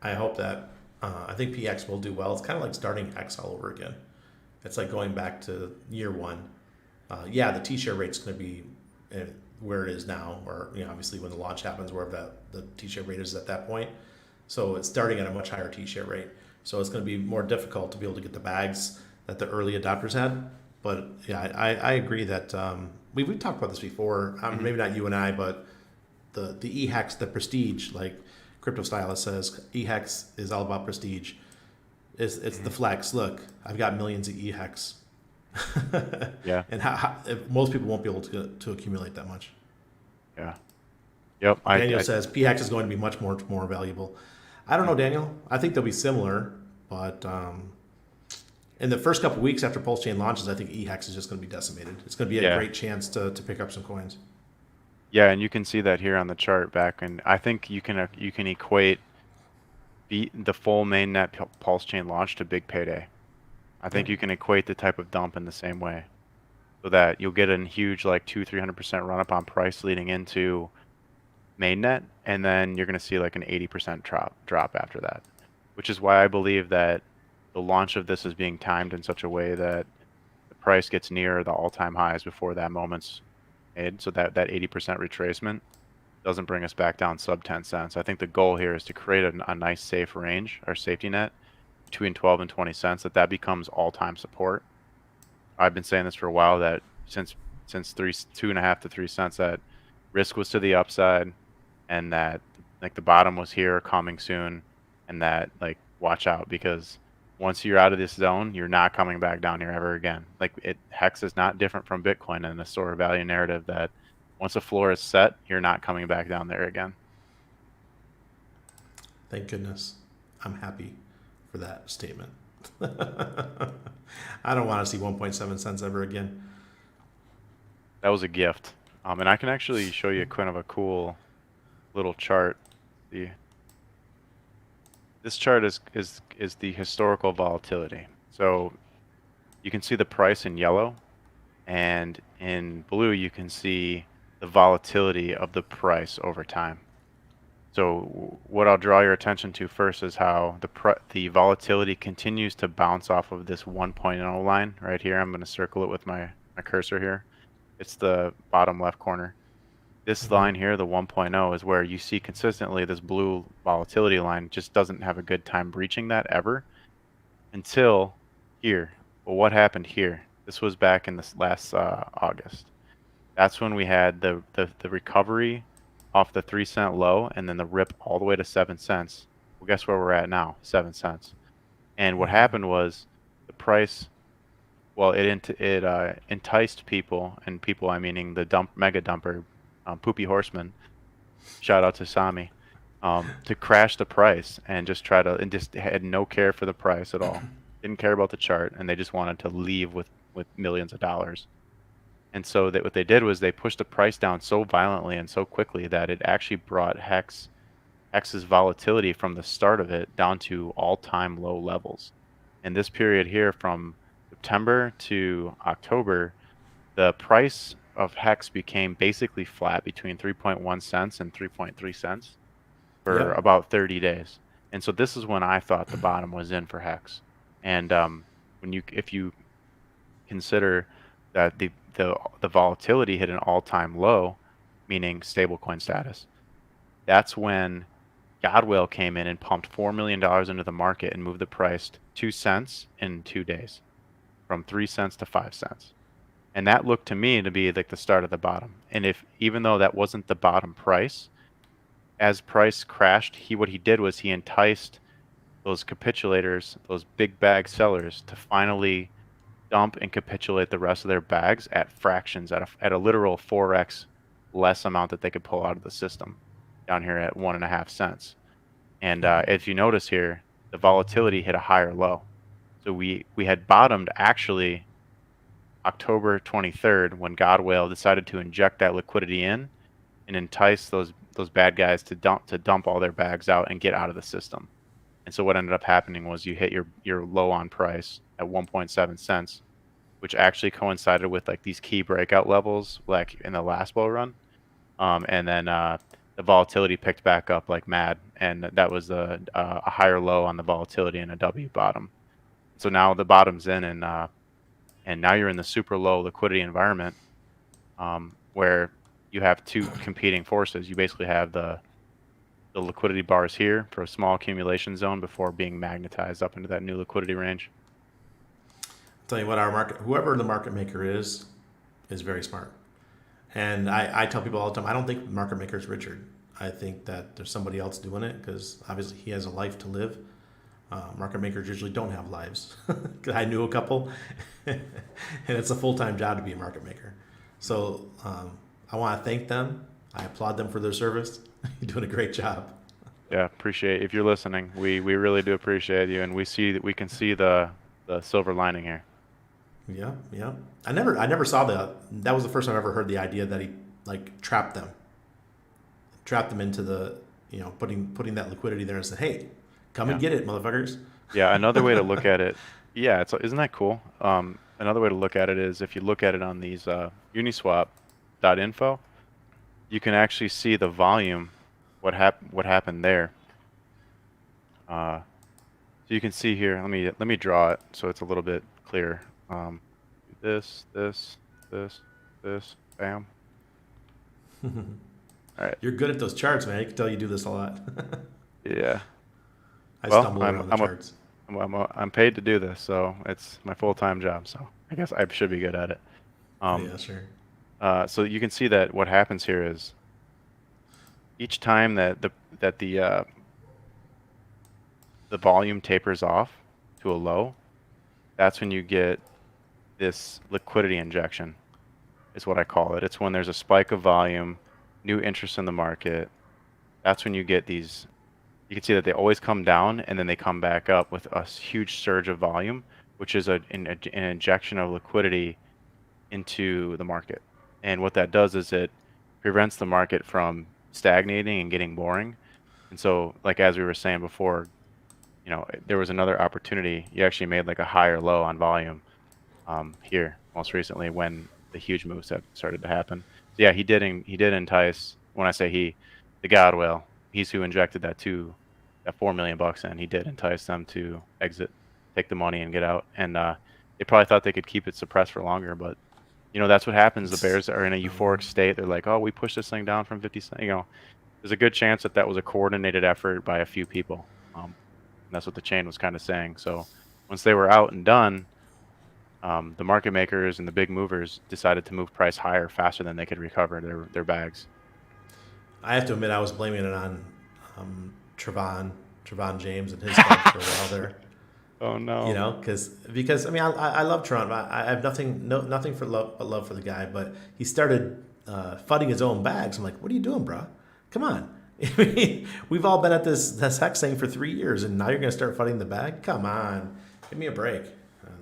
Speaker 1: I hope that I think pX will do well. It's kind of like starting X all over again. It's like going back to year one. Yeah, the T-share rate's going to be where it is now, or obviously when the launch happens, wherever the T-share rate is at that point. So it's starting at a much higher T-share rate. So it's going to be more difficult to be able to get the bags that the early adopters had. But yeah, I agree that we've talked about this before.
Speaker 2: Hmm.
Speaker 1: Maybe not you and I, but the eHEX, the prestige, like Crypto Stylist says, eHEX is all about prestige. It's the
Speaker 2: Hmm.
Speaker 1: flex. Look, I've got millions of eHEX,
Speaker 2: Yeah,
Speaker 1: and if most people won't be able to accumulate that much.
Speaker 2: yeah, yep.
Speaker 1: Daniel says pHEX is going to be much more valuable. I don't know, Daniel. I think they'll be similar, but in the first couple weeks after Pulse Chain launches, I think eHEX is just going to be decimated. It's going to be a
Speaker 2: yeah,
Speaker 1: great chance to pick up some coins.
Speaker 2: yeah, and you can see that here on the chart back, and I think you can equate the full mainnet pulse chain launch to big payday. I
Speaker 1: Yeah,
Speaker 2: think you can equate the type of dump in the same way, so that you'll get a huge like 200-300% run up on price leading into mainnet, and then you're going to see like an 80% drop after that, which is why I believe that the launch of this is being timed in such a way that the price gets near the all-time highs before that moment's made. So that 80% retracement doesn't bring us back down sub 10 cents. I think the goal here is to create a nice safe range or safety net between 12 and 20 cents that becomes all-time support. I've been saying this for a while that since 2.5 to 3 cents that risk was to the upside and that like the bottom was here coming soon and that like watch out because once you're out of this zone, you're not coming back down here ever again. Like HEX is not different from Bitcoin in the store of value narrative that once a floor is set, you're not coming back down there again.
Speaker 1: Thank goodness. I'm happy for that statement. I don't want to see 1.7 cents ever again.
Speaker 2: That was a gift. And I can actually show you kind of a cool little chart. This chart is the historical volatility. So you can see the price in yellow, and in blue you can see the volatility of the price over time. So what I'll draw your attention to first is how the volatility continues to bounce off of this 1.0 line right here. I'm going to circle it with my cursor here. It's the bottom left corner. This line here, the 1.0, is where you see consistently this blue volatility line just doesn't have a good time breaching that ever until here. Well, what happened here? This was back in this last August. That's when we had the recovery off the 3 cent low and then the rip all the way to 7 cents. Well, guess where we're at now? 7 cents. And what happened was the price, well, it enticed people, and people I meaning the mega dumper, Poopy Horseman, shout out to Sami, to crash the price and just and just had no care for the price at all. Didn't care about the chart, and they just wanted to leave with millions of dollars. And so that what they did was they pushed the price down so violently and so quickly that it actually brought HEX's volatility from the start of it down to all-time low levels. And this period here from September to October, the price of HEX became basically flat between 3.1 cents and 3.3 cents for
Speaker 1: Yep.
Speaker 2: about 30 days. And so this is when I thought the bottom was in for HEX. And if you consider that the volatility hit an all-time low, meaning stablecoin status, that's when Godwell came in and pumped $4 million into the market and moved the price 2 cents in 2 days, from 3 cents to 5 cents. And that looked to me to be like the start of the bottom. And even though that wasn't the bottom price, as price crashed, what he did was he enticed those capitulators, those big bag sellers, to finally dump and capitulate the rest of their bags at fractions, at a literal 4x less amount that they could pull out of the system, down here at 1.5 cents. And if you notice here, the volatility hit a higher low. So we had bottomed actually October 23rd when Godwell decided to inject that liquidity in and entice those bad guys to dump all their bags out and get out of the system. And so what ended up happening was you hit your low on price at 1.7 cents, which actually coincided with like these key breakout levels like in the last bull run. And then the volatility picked back up like mad, and that was a higher low on the volatility and a W bottom. So now the bottom's in, and now you're in the super low liquidity environment, where you have two competing forces. You basically have the liquidity bars here for a small accumulation zone before being magnetized up into that new liquidity range.
Speaker 1: Tell you what, whoever the market maker is very smart. And I tell people all the time, I don't think market maker is Richard. I think that there's somebody else doing it because obviously he has a life to live. Market makers usually don't have lives. I knew a couple, and it's a full-time job to be a market maker. So I want to thank them. I applaud them for their service. You're doing a great job.
Speaker 2: Yeah, appreciate if you're listening. We really do appreciate you, and we can see the silver lining here.
Speaker 1: Yeah, yeah. I never saw that. That was the first time I ever heard the idea that he like trapped them into the putting that liquidity there and said, "Hey, come and
Speaker 2: Yeah.
Speaker 1: get it, motherfuckers."
Speaker 2: Yeah, another way to look at it, yeah, isn't that cool? Another way to look at it is if you look at it on these uniswap.info, you can actually see the volume, what happened there. So you can see here. Let me draw it so it's a little bit clearer. This, bam. All right.
Speaker 1: You're good at those charts, man. I can tell you do this a lot.
Speaker 2: Yeah.
Speaker 1: I
Speaker 2: Well,
Speaker 1: stumble around the charts.
Speaker 2: I'm paid to do this, so it's my full-time job. So I guess I should be good at it. Um,
Speaker 1: Yeah, sure.
Speaker 2: so you can see that what happens here is each time that the volume tapers off to a low, that's when you get this liquidity injection, is what I call it. It's when there's a spike of volume, new interest in the market. That's when you get these. You can see that they always come down and then they come back up with a huge surge of volume, which is an injection of liquidity into the market. And what that does is it prevents the market from stagnating and getting boring. And so, like as we were saying before, there was another opportunity. You actually made like a higher low on volume here most recently when the huge moves have started to happen. So yeah, he did entice. When I say he, the God will, he's who injected that $4 million in. He did entice them to exit, take the money and get out. And they probably thought they could keep it suppressed for longer, but that's what happens. The
Speaker 1: It's,
Speaker 2: bears are in a
Speaker 1: um,
Speaker 2: euphoric state. They're like, oh, we pushed this thing down from 50 cents. There's a good chance that that was a coordinated effort by a few people. And that's what the chain was kind of saying. So once they were out and done, the market makers and the big movers decided to move price higher faster than they could recover their bags.
Speaker 1: I have to admit, I was blaming it on um, Trevon James and his FUD for a while there.
Speaker 2: Oh
Speaker 1: You
Speaker 2: no.
Speaker 1: know, because I mean, I love Trump. I have nothing for love but love for the guy. But he started fudding his own bags. I'm like, what are you doing, bro? Come on. I mean, we've all been at this hex thing for 3 years, and now you're going to start fudding the bag? Come on, give me a break. And,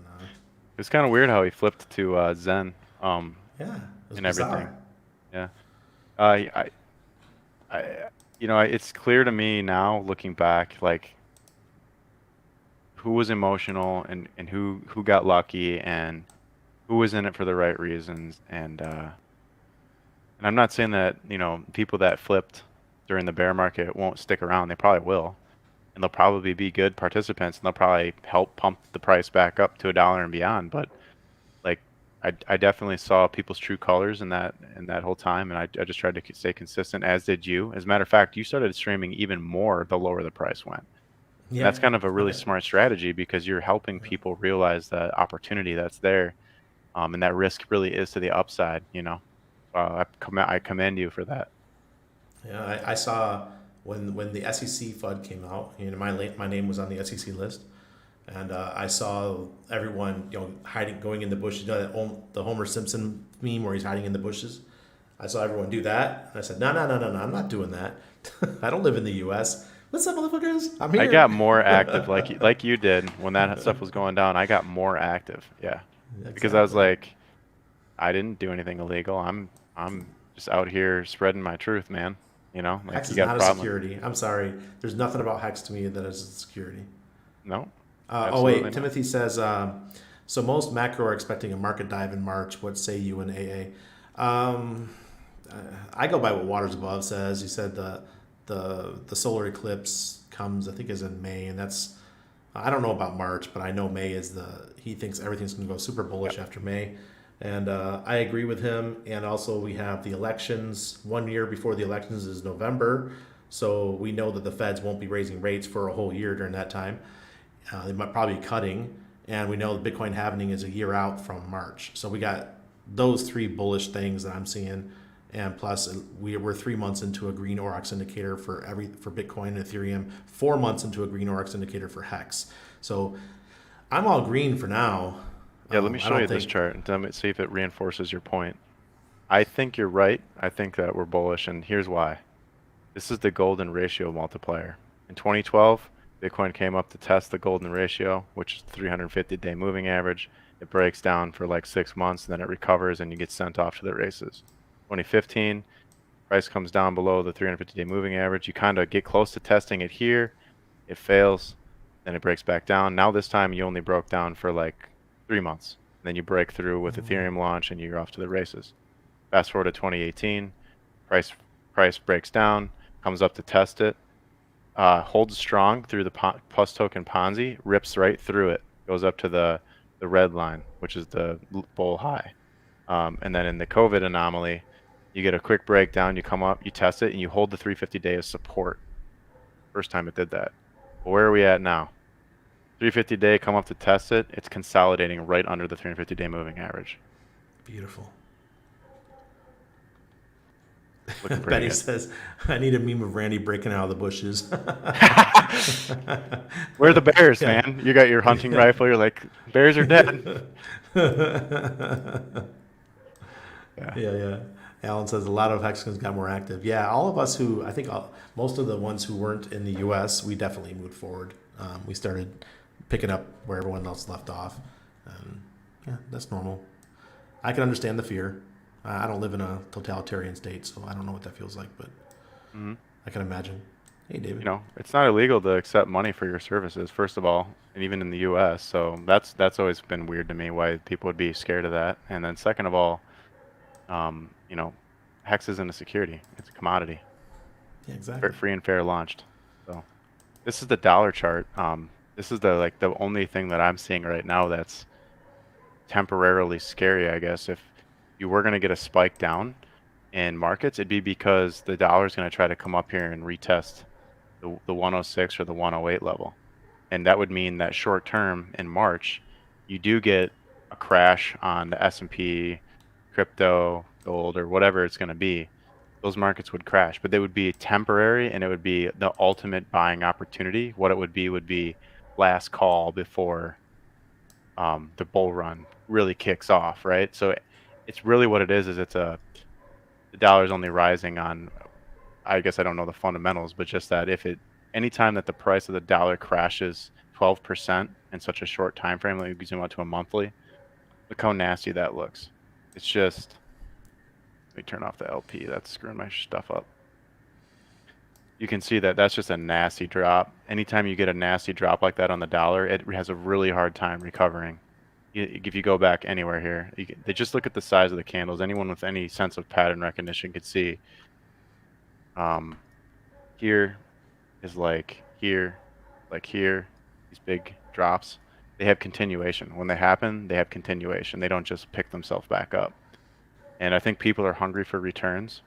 Speaker 2: It's kind of weird how he flipped to Zen
Speaker 1: yeah, it was
Speaker 2: and everything.
Speaker 1: bizarre.
Speaker 2: Yeah. I, it's clear to me now looking back, like who was emotional and who got lucky and who was in it for the right reasons. And I'm not saying that, people that flipped during the bear market won't stick around. They probably will. And they'll probably be good participants and they'll probably help pump the price back up to $1 and beyond. But like I definitely saw people's true colors in that whole time, and I just tried to stay consistent, as did you. As a matter of fact, you started streaming even more the lower the price went. And
Speaker 1: Yeah,
Speaker 2: that's kind of a really smart strategy because you're helping people realize the opportunity that's there, and that risk really is to the upside. I commend you for that.
Speaker 1: yeah. I saw when the SEC FUD came out. My name was on the SEC list, and I saw everyone hiding, going in the bushes. The Homer Simpson meme where he's hiding in the bushes. I saw everyone do that, and I said, no, no, no, no, no, I'm not doing that. I don't live in the U.S. What's up, motherfuckers? I'm
Speaker 2: I got
Speaker 1: here.
Speaker 2: more active like you did when that stuff was going down. I got more active. Yeah. Because I was
Speaker 1: Exactly.
Speaker 2: like, I didn't do anything illegal. I'm just out here spreading my truth, man. Like
Speaker 1: Hex
Speaker 2: you
Speaker 1: is
Speaker 2: got a
Speaker 1: not a
Speaker 2: problem.
Speaker 1: security. I'm sorry. There's nothing about Hex to me that is a security.
Speaker 2: No,
Speaker 1: Oh
Speaker 2: absolutely
Speaker 1: wait,
Speaker 2: not.
Speaker 1: Timothy says. So most macro are expecting a market dive in March. What say you in AA? I go by what Waters Above says. He said the solar eclipse comes, I think, is in May, and that's, I don't know about March, but I know May is he thinks everything's going to go super bullish
Speaker 2: Yep.
Speaker 1: after May, and I agree with him. And also we have the elections. 1 year before the elections is November, so we know that the Feds won't be raising rates for a whole year during that time. They might probably be cutting, and we know the Bitcoin halving is a year out from March. So we got those three bullish things that I'm seeing, and plus we're 3 months into a green Oryx indicator for Bitcoin and Ethereum, 4 months into a green Oryx indicator for Hex. So I'm all green for now.
Speaker 2: Yeah, let me
Speaker 1: I
Speaker 2: show you
Speaker 1: don't
Speaker 2: this
Speaker 1: think.
Speaker 2: chart and see if it reinforces your point. I think you're right. I think that we're bullish, and here's why. This is the golden ratio multiplier. In 2012, Bitcoin came up to test the golden ratio, which is the 350-day moving average. It breaks down for like 6 months, and then it recovers, and you get sent off to the races. 2015, price comes down below the 350-day moving average. You kind of get close to testing it here. It fails. Then it breaks back down. Now this time you only broke down for like 3 months. Then you break through with Ethereum launch and you're off to the races. Fast forward to 2018, price price breaks down, comes up to test it, holds strong through the plus token Ponzi, rips right through it, goes up to the red line, which is the bull high. And then in the COVID anomaly, You get a quick breakdown, you come up, you test it, and you hold the 350-day as support. First time it did that. But where are we at now? 350-day, come up to test it. It's consolidating right under the 350-day moving average.
Speaker 1: Beautiful.
Speaker 2: Looking pretty
Speaker 1: Benny
Speaker 2: good.
Speaker 1: says, "I need a meme of Randy breaking out of the bushes."
Speaker 2: Where are the bears,
Speaker 1: Yeah.
Speaker 2: man? You got your hunting
Speaker 1: Yeah.
Speaker 2: rifle. You're like, bears are dead. Yeah.
Speaker 1: Yeah, yeah. Alan says a lot of Hexicans got more active. Yeah, all of us who, I think most of the ones who weren't in the U.S., we definitely moved forward. We started picking up where everyone else left off. Yeah, that's normal. I can understand the fear. I don't live in a totalitarian state, so I don't know what that feels like, but
Speaker 2: Hmm.
Speaker 1: I can imagine. Hey,
Speaker 2: You
Speaker 1: David.
Speaker 2: know, it's not illegal to accept money for your services, first of all, and even in the U.S. So that's always been weird to me why people would be scared of that. And then second of all, you know, Hex isn't a security; it's a commodity,
Speaker 1: Yeah, exactly.
Speaker 2: free and fair launched. So this is the dollar chart. This is the only thing that I'm seeing right now that's temporarily scary, I guess. If you were going to get a spike down in markets, it'd be because the dollar is going to try to come up here and retest the 106 or the 108 level. And that would mean that short term in March, you do get a crash on the S&P, crypto, gold, or whatever it's going to be. Those markets would crash, but they would be temporary and it would be the ultimate buying opportunity. What it would be last call before the bull run really kicks off, right? So it's really what it is the dollar's only rising on, I guess I don't know the fundamentals, but just that anytime that the price of the dollar crashes 12% in such a short time frame, like we zoom out to a monthly, look how nasty that looks. It's just, let me turn off the LP. That's screwing my stuff up. You can see that that's just a nasty drop. Anytime you get a nasty drop like that on the dollar, it has a really hard time recovering. If you go back anywhere here, they just look at the size of the candles. Anyone with any sense of pattern recognition could see um, here is like here, these big drops. They have continuation. When they happen, they have continuation. They don't just pick themselves back up. And I think people are hungry for returns.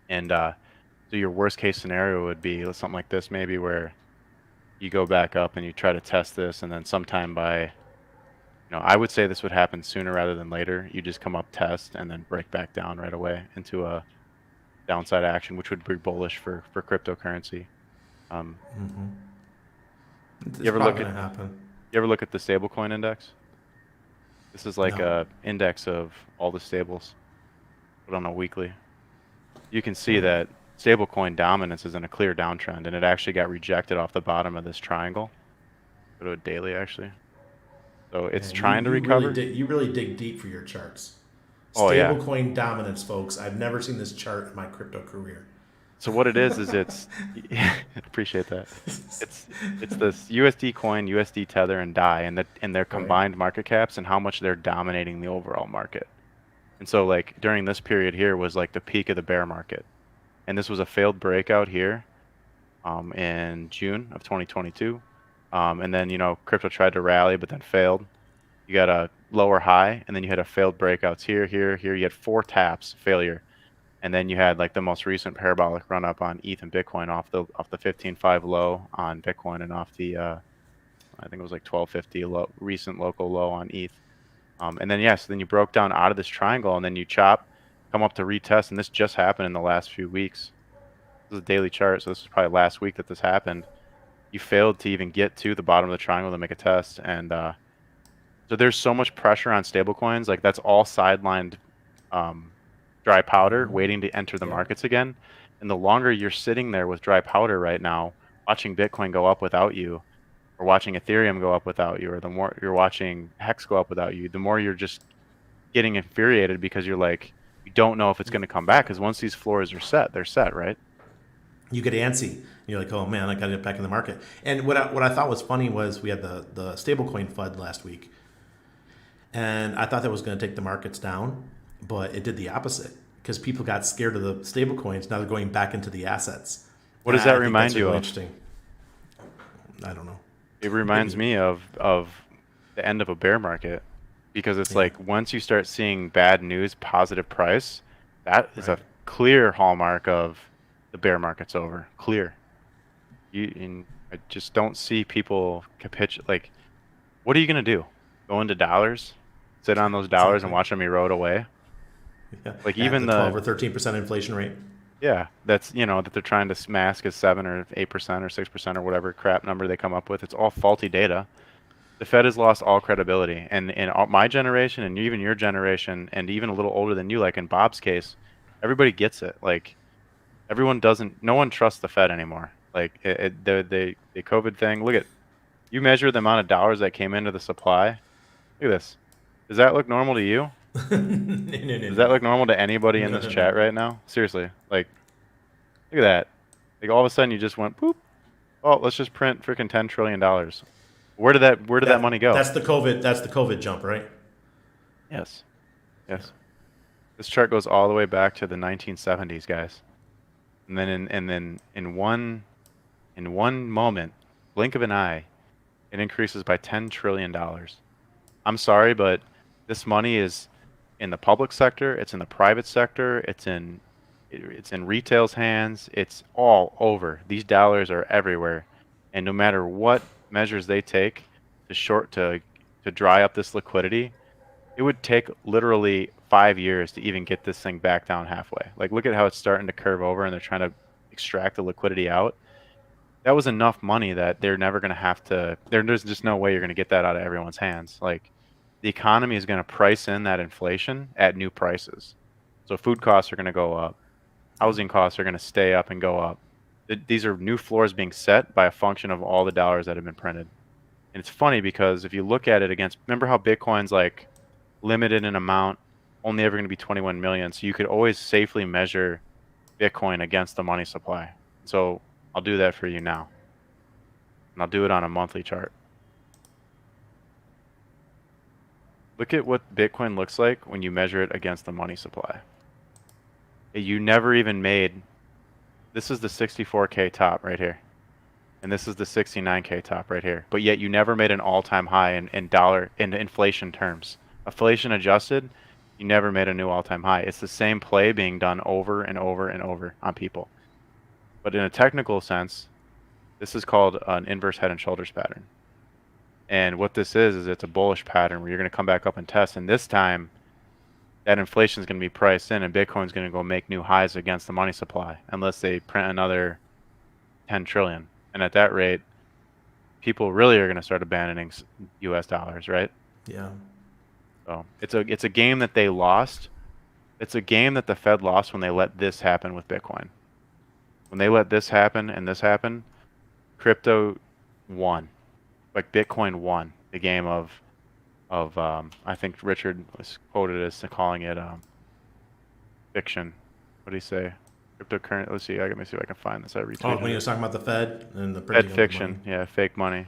Speaker 2: And so your worst case scenario would be something like this, maybe where you go back up and you try to test this, and then sometime I would say this would happen sooner rather than later. You just come up, test, and then break back down right away into a downside action, which would be bullish for cryptocurrency. Um, you
Speaker 1: It's
Speaker 2: ever look
Speaker 1: probably
Speaker 2: at
Speaker 1: going to happen.
Speaker 2: you ever look at the stablecoin index? This is like
Speaker 1: No.
Speaker 2: a index of all the stables, but on a weekly. You can see that stablecoin dominance is in a clear downtrend, and it actually got rejected off the bottom of this triangle. Go to a daily actually. So it's
Speaker 1: Man, you,
Speaker 2: trying to
Speaker 1: you really
Speaker 2: recover.
Speaker 1: dig you really dig deep for your charts.
Speaker 2: Oh yeah.
Speaker 1: Stablecoin dominance, folks. I've never seen this chart in my crypto career.
Speaker 2: So what it is it's appreciate that. It's this USD coin, USD tether, and DAI, and their
Speaker 1: Right.
Speaker 2: combined market caps and how much they're dominating the overall market. And so like during this period here was like the peak of the bear market, and this was a failed breakout here in June of 2022. And then crypto tried to rally but then failed. You got a lower high, and then you had a failed breakouts here, here, here. You had 4 taps failure. And then you had like the most recent parabolic run up on ETH and Bitcoin off the 15.5 low on Bitcoin and off the I think it was like 12.50 low, recent local low on ETH. And then yes, then you broke down out of this triangle and then you come up to retest, and this just happened in the last few weeks. This is a daily chart, so this is probably last week that this happened. You failed to even get to the bottom of the triangle to make a test, and so there's so much pressure on stablecoins, like that's all sidelined um, dry powder waiting to enter the
Speaker 1: Yep.
Speaker 2: markets again. And the longer you're sitting there with dry powder right now, watching Bitcoin go up without you, or watching Ethereum go up without you, or the more you're watching HEX go up without you, the more you're just getting infuriated because you're like, you don't know if it's going to come back. Because once these floors are set, they're set, right?
Speaker 1: You get antsy. You're like, oh man, I got to get back in the market. And what I thought was funny was we had the stablecoin FUD last week, and I thought that was going to take the markets down, but it did the opposite because people got scared of the stablecoins. Now they're going back into the assets,
Speaker 2: What
Speaker 1: and
Speaker 2: does that
Speaker 1: I think that's
Speaker 2: remind you
Speaker 1: really
Speaker 2: of?
Speaker 1: interesting. I don't know.
Speaker 2: It
Speaker 1: Hit
Speaker 2: reminds
Speaker 1: me.
Speaker 2: me of the end of a bear market, because it's
Speaker 1: Yeah.
Speaker 2: like once you start seeing bad news, positive price, That is
Speaker 1: Right.
Speaker 2: a clear hallmark of the bear market's over. Clear. And I just don't see people capitulate. Like, what are you gonna do? Go into dollars, sit on those dollars and
Speaker 1: Exactly.
Speaker 2: watch them erode away?
Speaker 1: Yeah.
Speaker 2: Like
Speaker 1: At
Speaker 2: even
Speaker 1: the 12
Speaker 2: the
Speaker 1: or 13% inflation rate.
Speaker 2: yeah, that's that they're trying to mask as 7 or 8% or 6% or whatever crap number they come up with. It's all faulty data. The Fed has lost all credibility, and in my generation, and even your generation, and even a little older than you, like in Bob's case, everybody gets it. Like everyone doesn't, no one trusts the Fed anymore. Like the COVID thing. Look at you measure the amount of dollars that came into the supply. Look at this. Does that look normal to you?
Speaker 1: No, no, no,
Speaker 2: Does
Speaker 1: no,
Speaker 2: that
Speaker 1: no.
Speaker 2: look normal to anybody in
Speaker 1: No,
Speaker 2: this
Speaker 1: no, no.
Speaker 2: chat right now? Seriously, like look at that. Like all of a sudden you just went poop. Oh, let's just print freaking $10 trillion. Where did that money go?
Speaker 1: That's the COVID jump, right?
Speaker 2: Yes.
Speaker 1: Yeah.
Speaker 2: Yes. This chart goes all the way back to the 1970s, guys. And then in one moment, blink of an eye, it increases by $10 trillion. I'm sorry, but this money is in the public sector, it's in the private sector, it's in retail's hands, it's all over. These dollars are everywhere. And no matter what measures they take to dry up this liquidity, it would take literally 5 years to even get this thing back down halfway. Like, look at how it's starting to curve over and they're trying to extract the liquidity out. That was enough money that they're never going to have to, there's just no way you're going to get that out of everyone's hands. Like, the economy is going to price in that inflation at new prices. So, food costs are going to go up,
Speaker 1: Yeah.
Speaker 2: housing costs are going to stay up and go up. These are new floors being set by a function of all the dollars that have been printed. And it's funny because if you look at it against, remember how Bitcoin's like limited in amount, only ever going to be 21 million. So you could always safely measure Bitcoin against the money supply. So I'll do that for you now. And I'll do it on a monthly chart. Look at what Bitcoin looks like when you measure it against the money supply. You never even made, this is the 64K top right here. And this is the 69K top right here. But yet you never made an all-time high in inflation terms. Inflation adjusted, you never made a new all-time high. It's the same play being done over and over and over on people. But in a technical sense, this is called an inverse head and shoulders pattern. And what this is it's a bullish pattern where you're going to come back up and test. And this time, that inflation is going to be priced in, and Bitcoin's going to go make new highs against the money supply unless they print another 10 trillion. And at that rate, people really are going to start abandoning U.S. dollars, right?
Speaker 1: Yeah.
Speaker 2: So it's a game that they lost. It's a game that the Fed lost when they let this happen with Bitcoin. When they let this happen and this happen, crypto won. Like Bitcoin won the game of I think Richard was quoted as calling it fiction. What did he say? Cryptocurrency. Let's see. Let me see if I can find this. I
Speaker 1: Oh,
Speaker 2: retweeted
Speaker 1: when he
Speaker 2: it.
Speaker 1: was talking about the Fed and the
Speaker 2: Fed
Speaker 1: printing of the money.
Speaker 2: fiction. Yeah, fake money.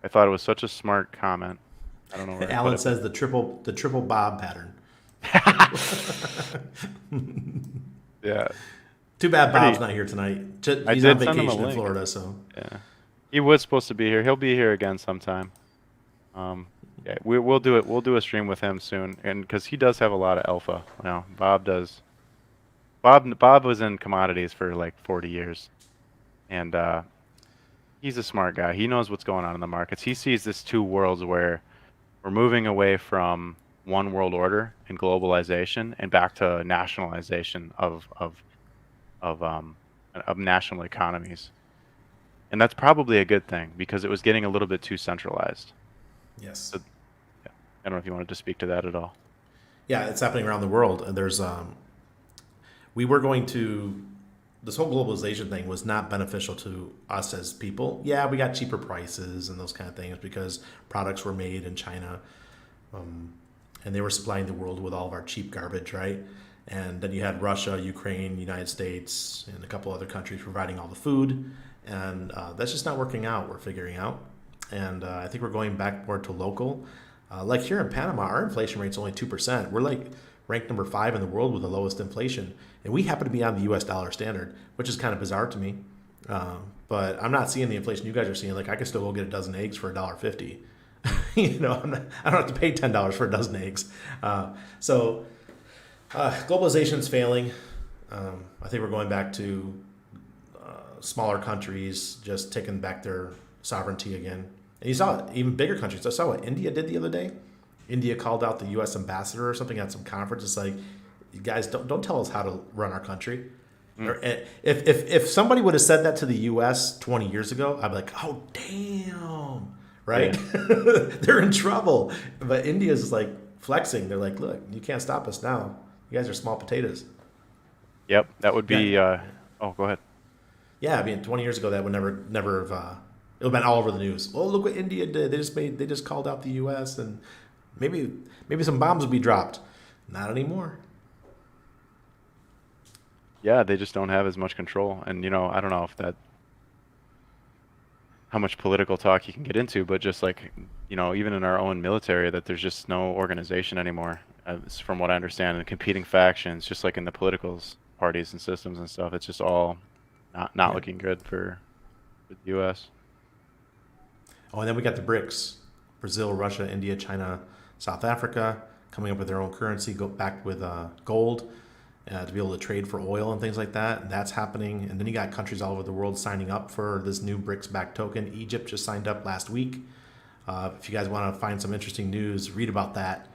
Speaker 2: I thought it was such a smart comment. I don't know where I put
Speaker 1: Alan
Speaker 2: it, but
Speaker 1: says the triple Bob pattern.
Speaker 2: yeah,
Speaker 1: Too bad Bob's
Speaker 2: pretty.
Speaker 1: not here tonight.
Speaker 2: I
Speaker 1: He's on
Speaker 2: did send him a
Speaker 1: vacation in
Speaker 2: link.
Speaker 1: Florida, so
Speaker 2: Yeah, he was supposed to be here. He'll be here again sometime. Um, yeah, we'll do it. We'll do a stream with him soon, and because he does have a lot of alpha. Bob does. Bob was in commodities for like 40 years, and he's a smart guy. He knows what's going on in the markets. He sees this two worlds where we're moving away from one world order and globalization and back to nationalization of national economies. And that's probably a good thing because it was getting a little bit too centralized.
Speaker 1: yes.
Speaker 2: So, yeah, I don't know if you wanted to speak to that at all.
Speaker 1: Yeah, it's happening around the world. And there's we were going to this whole globalization thing was not beneficial to us as people. Yeah, we got cheaper prices and those kind of things because products were made in China, and they were supplying the world with all of our cheap garbage, right? And then you had Russia, Ukraine, United States, and a couple other countries providing all the food, and that's just not working out. We're figuring out, and I think we're going back more to local. Like here in Panama, our inflation rate's only 2%. We're like ranked number 5 in the world with the lowest inflation, and we happen to be on the U.S. dollar standard, which is kind of bizarre to me. But I'm not seeing the inflation you guys are seeing. Like I could still go get a dozen eggs for $1.50. I don't have to pay $10 for a dozen eggs. So Globalization's failing. I think we're going back to smaller countries just taking back their sovereignty again. And you saw it, even bigger countries. I saw what India did the other day. India called out the U.S. ambassador or something at some conference. It's like, you guys don't tell us how to run our country.
Speaker 2: Mm.
Speaker 1: Or, if somebody would have said that to the U.S. 20 years ago, I'd be like, oh damn, right?
Speaker 2: Yeah.
Speaker 1: They're in trouble. But India's like flexing. They're like, look, you can't stop us now. You guys are small potatoes.
Speaker 2: Yep. That would
Speaker 1: Yeah,
Speaker 2: be. Oh, go ahead.
Speaker 1: yeah. I mean, 20 years ago, that would never have. It would have been all over the news. Oh, look what India did. They just called out the U.S. and maybe some bombs would be dropped. Not anymore.
Speaker 2: Yeah, they just don't have as much control, and I don't know if that how much political talk you can get into, but just like, even in our own military, that there's just no organization anymore, from what I understand, and competing factions, just like in the political parties and systems and stuff. It's just all not
Speaker 1: Yeah.
Speaker 2: looking good for the U.S.
Speaker 1: Oh, and then we got the BRICS: Brazil, Russia, India, China, South Africa, coming up with their own currency, go back with gold to be able to trade for oil and things like that. And that's happening. And then you got countries all over the world signing up for this new BRICS-backed token. Egypt just signed up last week. If you guys want to find some interesting news, read about that,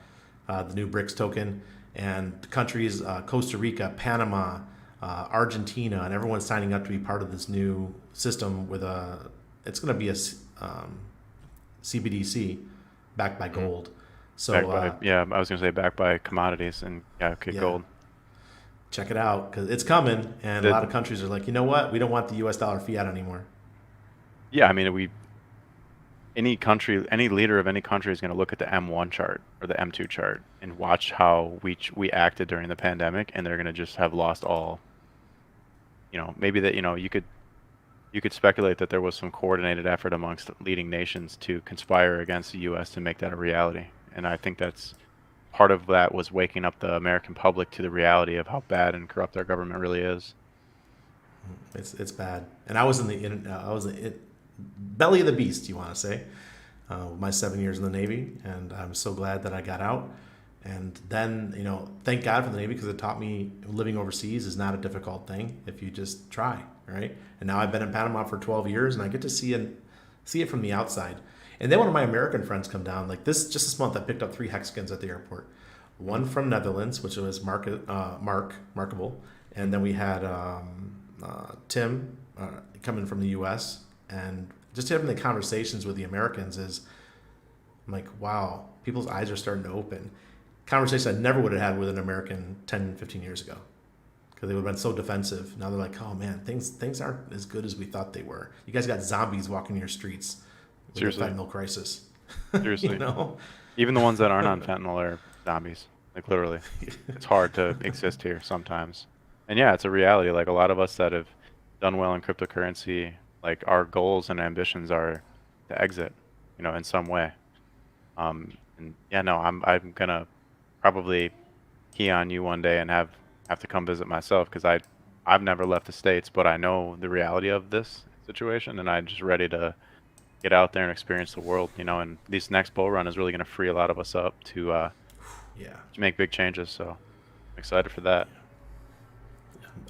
Speaker 1: the new BRICS token. And the countries, Costa Rica, Panama, Argentina, and everyone's signing up to be part of this new system with it's going to be a CBDC backed by
Speaker 2: Mhm.
Speaker 1: gold. So
Speaker 2: Backed by, yeah, I was gonna say backed by commodities and yeah, okay,
Speaker 1: yeah,
Speaker 2: gold.
Speaker 1: check it out because it's coming, and a
Speaker 2: That
Speaker 1: lot of countries are like, you know what, we don't want the U.S. dollar fiat anymore.
Speaker 2: Yeah, I mean, any country, any leader of any country is going to look at the M1 chart or the M2 chart and watch how we acted during the pandemic, and they're going to just have lost all. Maybe that you could speculate that there was some coordinated effort amongst leading nations to conspire against the U.S. to make that a reality, and I think that's part of that was waking up the American public to the reality of how bad and corrupt our government really is.
Speaker 1: It's bad. And I was I was in the belly of the beast, you want to say, my 7 years in the Navy, and I'm so glad that I got out. And then, thank God for the Navy because it taught me living overseas is not a difficult thing if you just try, right? And now I've been in Panama for 12 years, and I get to see it from the outside. And then one of my American friends come down. Like this month, I picked up three Hexagons at the airport. One
Speaker 2: Mhm.
Speaker 1: from Netherlands, which was Markable, and then we had Tim coming from the U.S. And just having the conversations with the Americans is, I'm like, wow, people's eyes are starting to open. Conversations I never would have had with an American 10, 15 years ago because they would have been so defensive. Now they're like, oh man, things aren't as good as we thought they were. You guys got zombies walking your streets with the
Speaker 2: Seriously,
Speaker 1: fentanyl crisis. you
Speaker 2: seriously.
Speaker 1: know?
Speaker 2: Even the ones that aren't on fentanyl are zombies. Like literally. It's hard to exist here sometimes. And yeah, it's a reality. Like a lot of us that have done well in cryptocurrency, like our goals and ambitions are to exit, in some way. And yeah, no, I'm gonna probably key on you one day and have to come visit myself because I've never left the States, but I know the reality of this situation, and I'm just ready to get out there and experience the world, and this next bull run is really going to free a lot of us up
Speaker 1: Yeah.
Speaker 2: to make big changes. So I'm excited for that.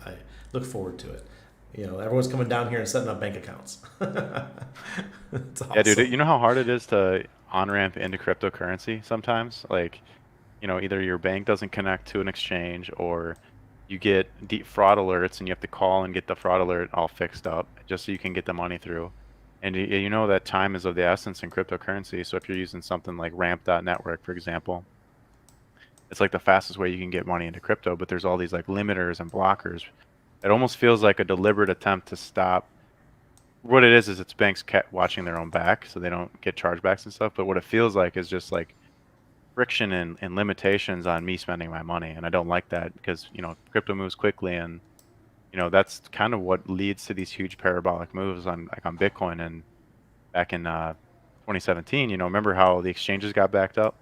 Speaker 1: I look forward to it. Everyone's coming down here and setting up bank accounts. It's
Speaker 2: Yeah, dude,
Speaker 1: awesome.
Speaker 2: you know how hard it is to on ramp into cryptocurrency sometimes? Like, either your bank doesn't connect to an exchange or you get deep fraud alerts and you have to call and get the fraud alert all fixed up just so you can get the money through. And you know that time is of the essence in cryptocurrency. So if you're using something like ramp.network, for example, it's like the fastest way you can get money into crypto, but there's all these like limiters and blockers. It almost feels like a deliberate attempt to stop. What it is it's banks watching their own back so they don't get chargebacks and stuff. But what it feels like is just like friction and limitations on me spending my money. And I don't like that because, crypto moves quickly and, that's kind of what leads to these huge parabolic moves on like on Bitcoin and back in 2017, remember how the exchanges got backed up?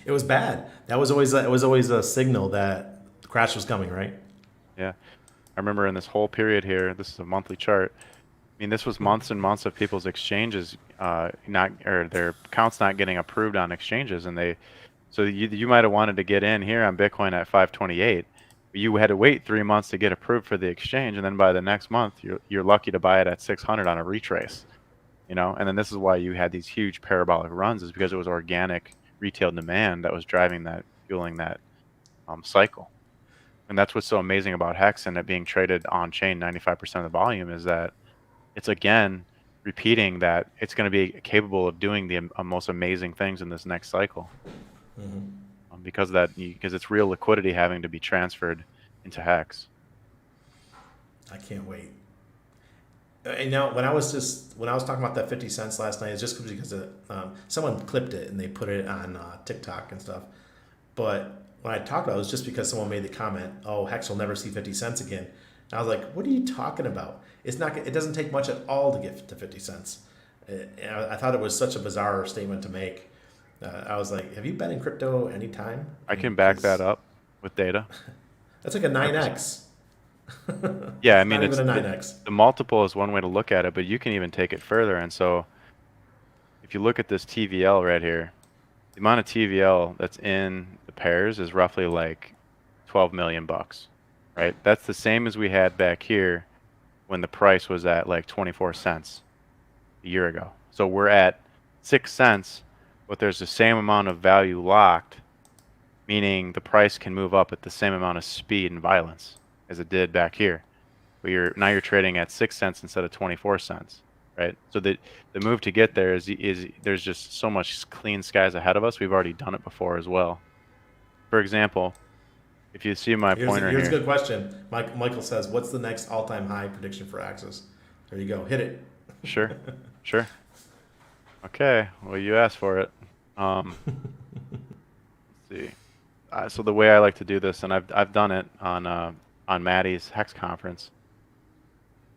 Speaker 1: It was bad. It was always a signal that the crash was coming, right?
Speaker 2: Yeah. I remember in this whole period here, this is a monthly chart. I mean, this was months and months of people's exchanges, not or their accounts not getting approved on exchanges, and they So you might have wanted to get in here on Bitcoin at 528. But you had to wait 3 months to get approved for the exchange, and then by the next month, you're lucky to buy it at 600 on a retrace. And then this is why you had these huge parabolic runs, is because it was organic retail demand that was driving that, fueling that cycle. And that's what's so amazing about HEX and it being traded on chain 95% of the volume, is that it's again repeating that it's going to be capable of doing the most amazing things in this next cycle. Because it's real liquidity having to be transferred into HEX.
Speaker 1: I can't wait. And now, when I was talking about that 50 cents last night, it's just because someone clipped it and they put it on TikTok and stuff. But when I talked about it, was just because someone made the comment, "Oh, Hex will never see 50 cents again." And I was like, "What are you talking about? It's not. It doesn't take much at all to get to 50 cents." I thought it was such a bizarre statement to make. I was like, "Have you been in crypto any time?"
Speaker 2: I can back that up with data.
Speaker 1: That's like a 9x.
Speaker 2: Yeah, I
Speaker 1: It's
Speaker 2: mean,
Speaker 1: not even
Speaker 2: it's
Speaker 1: a 9x.
Speaker 2: the multiple is one way to look at it, but you can even take it further. And so if you look at this TVL right here, the amount of TVL that's in the pairs is roughly like 12 million bucks, right? That's the same as we had back here when the price was at like 24 cents a year ago. So we're at 6 cents, but there's the same amount of value locked, meaning the price can move up at the same amount of speed and violence as it did back here. But now you're trading at 6 cents instead of 24 cents, right? So the move to get there is there's just so much clean skies ahead of us. We've already done it before as well. For example, if you see my pointer
Speaker 1: Here's a
Speaker 2: here,
Speaker 1: good question. Michael says, "What's the next all-time high prediction for Axis?" There you go. Hit it.
Speaker 2: sure, sure. Okay, well you asked for it. Let's see. So the way I like to do this, and I've done it on Maddie's HEX conference.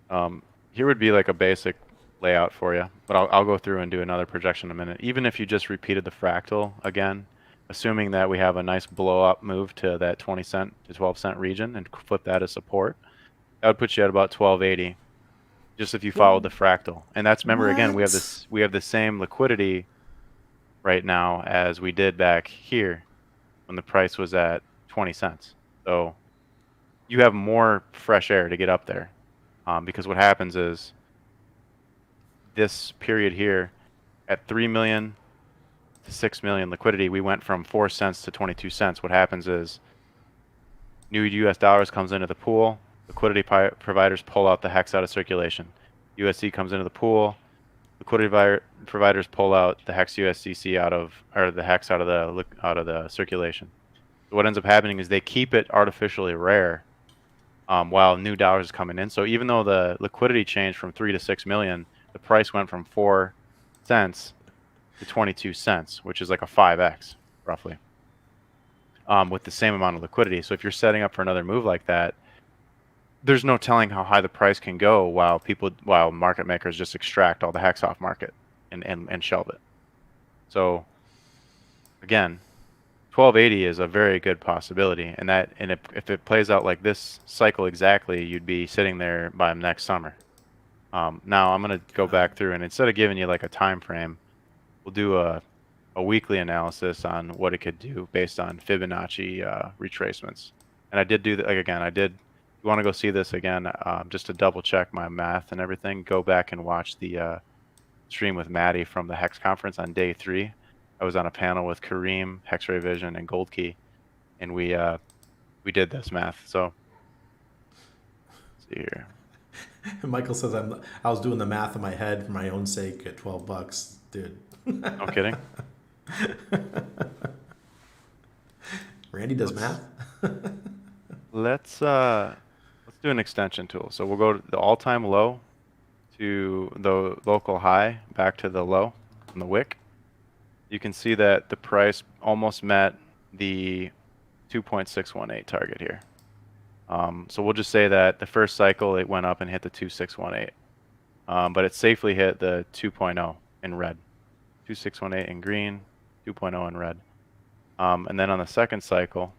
Speaker 2: Here would be like a basic layout for you, but I'll go through and do another projection in a minute. Even if you just repeated the fractal again, assuming that we have a nice blow up move to that 20 cent to 12 cent region and flip that as support, that would put you at about 1280. Just if you followed the fractal, and that's, remember again, we have the same liquidity right now as we did back here when the price was at 20 cents. So you have more fresh air to get up there, because what happens is this period here at 3 million to 6 million liquidity, we went from 4 cents to 22 cents. What happens is new US dollars comes into the pool, liquidity providers pull out the HEX out of circulation. USD comes into the pool, liquidity providers pull out the HEX USDC the HEX out of the circulation. So what ends up happening is they keep it artificially rare, while new dollars is coming in. So even though the liquidity changed from 3 to 6 million, the price went from 4 cents to 22 cents, which is like a 5x roughly, with the same amount of liquidity. So if you're setting up for another move like that, there's no telling how high the price can go while market makers just extract all the HEX off market and shelve it. So again, 1280 is a very good possibility, and if it plays out like this cycle exactly, you'd be sitting there by next summer. Now I'm going to go back through, and instead of giving you like a time frame, we'll do a weekly analysis on what it could do based on Fibonacci retracements. And I did do that, like, again, you want to go see this again, just to double check my math and everything, go back and watch the stream with Maddie from the HEX conference on day 3. I was on a panel with Kareem, Hexray Vision, and Gold Key, and we did this math. So let's see here.
Speaker 1: Michael says, I was doing the math in my head for my own sake at $12, dude.
Speaker 2: No kidding.
Speaker 1: Randy does math.
Speaker 2: Let's do an extension tool. So we'll go to the all-time low to the local high, back to the low on the wick. You can see that the price almost met the 2.618 target here. So we'll just say that the first cycle it went up and hit the 2.618, but it safely hit the 2.0 in red. 2.618 in green, 2.0 in red. And then on the second cycle,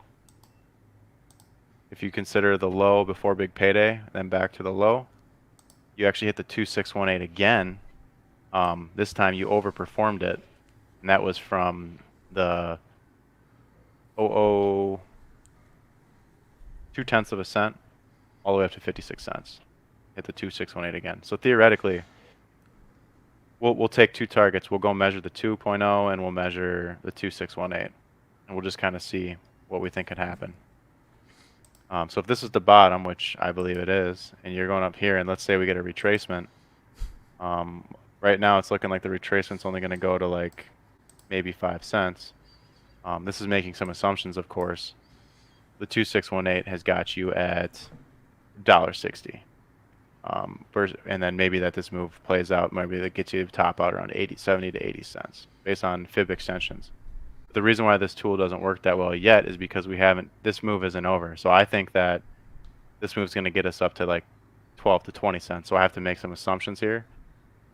Speaker 2: if you consider the low before big payday, then back to the low, you actually hit the 2.618 again. This time you overperformed it, and that was from the 0.00 2/10 of a cent all the way up to 56 cents. Hit the 2618 again. So theoretically, we'll take two targets. We'll go measure the 2.0 and we'll measure the 2618, and we'll just kind of see what we think could happen. So if this is the bottom, which I believe it is, and you're going up here, and let's say we get a retracement. Right now it's looking like the retracement's only going to go to like maybe 5 cents. This is making some assumptions, of course. The 2618 has got you at $1.60. And then maybe that this move plays out, maybe that gets you to top out around 70 to 80 cents based on fib extensions. The reason why this tool doesn't work that well yet is because this move isn't over. So I think that this move is going to get us up to like 12 to 20 cents. So I have to make some assumptions here.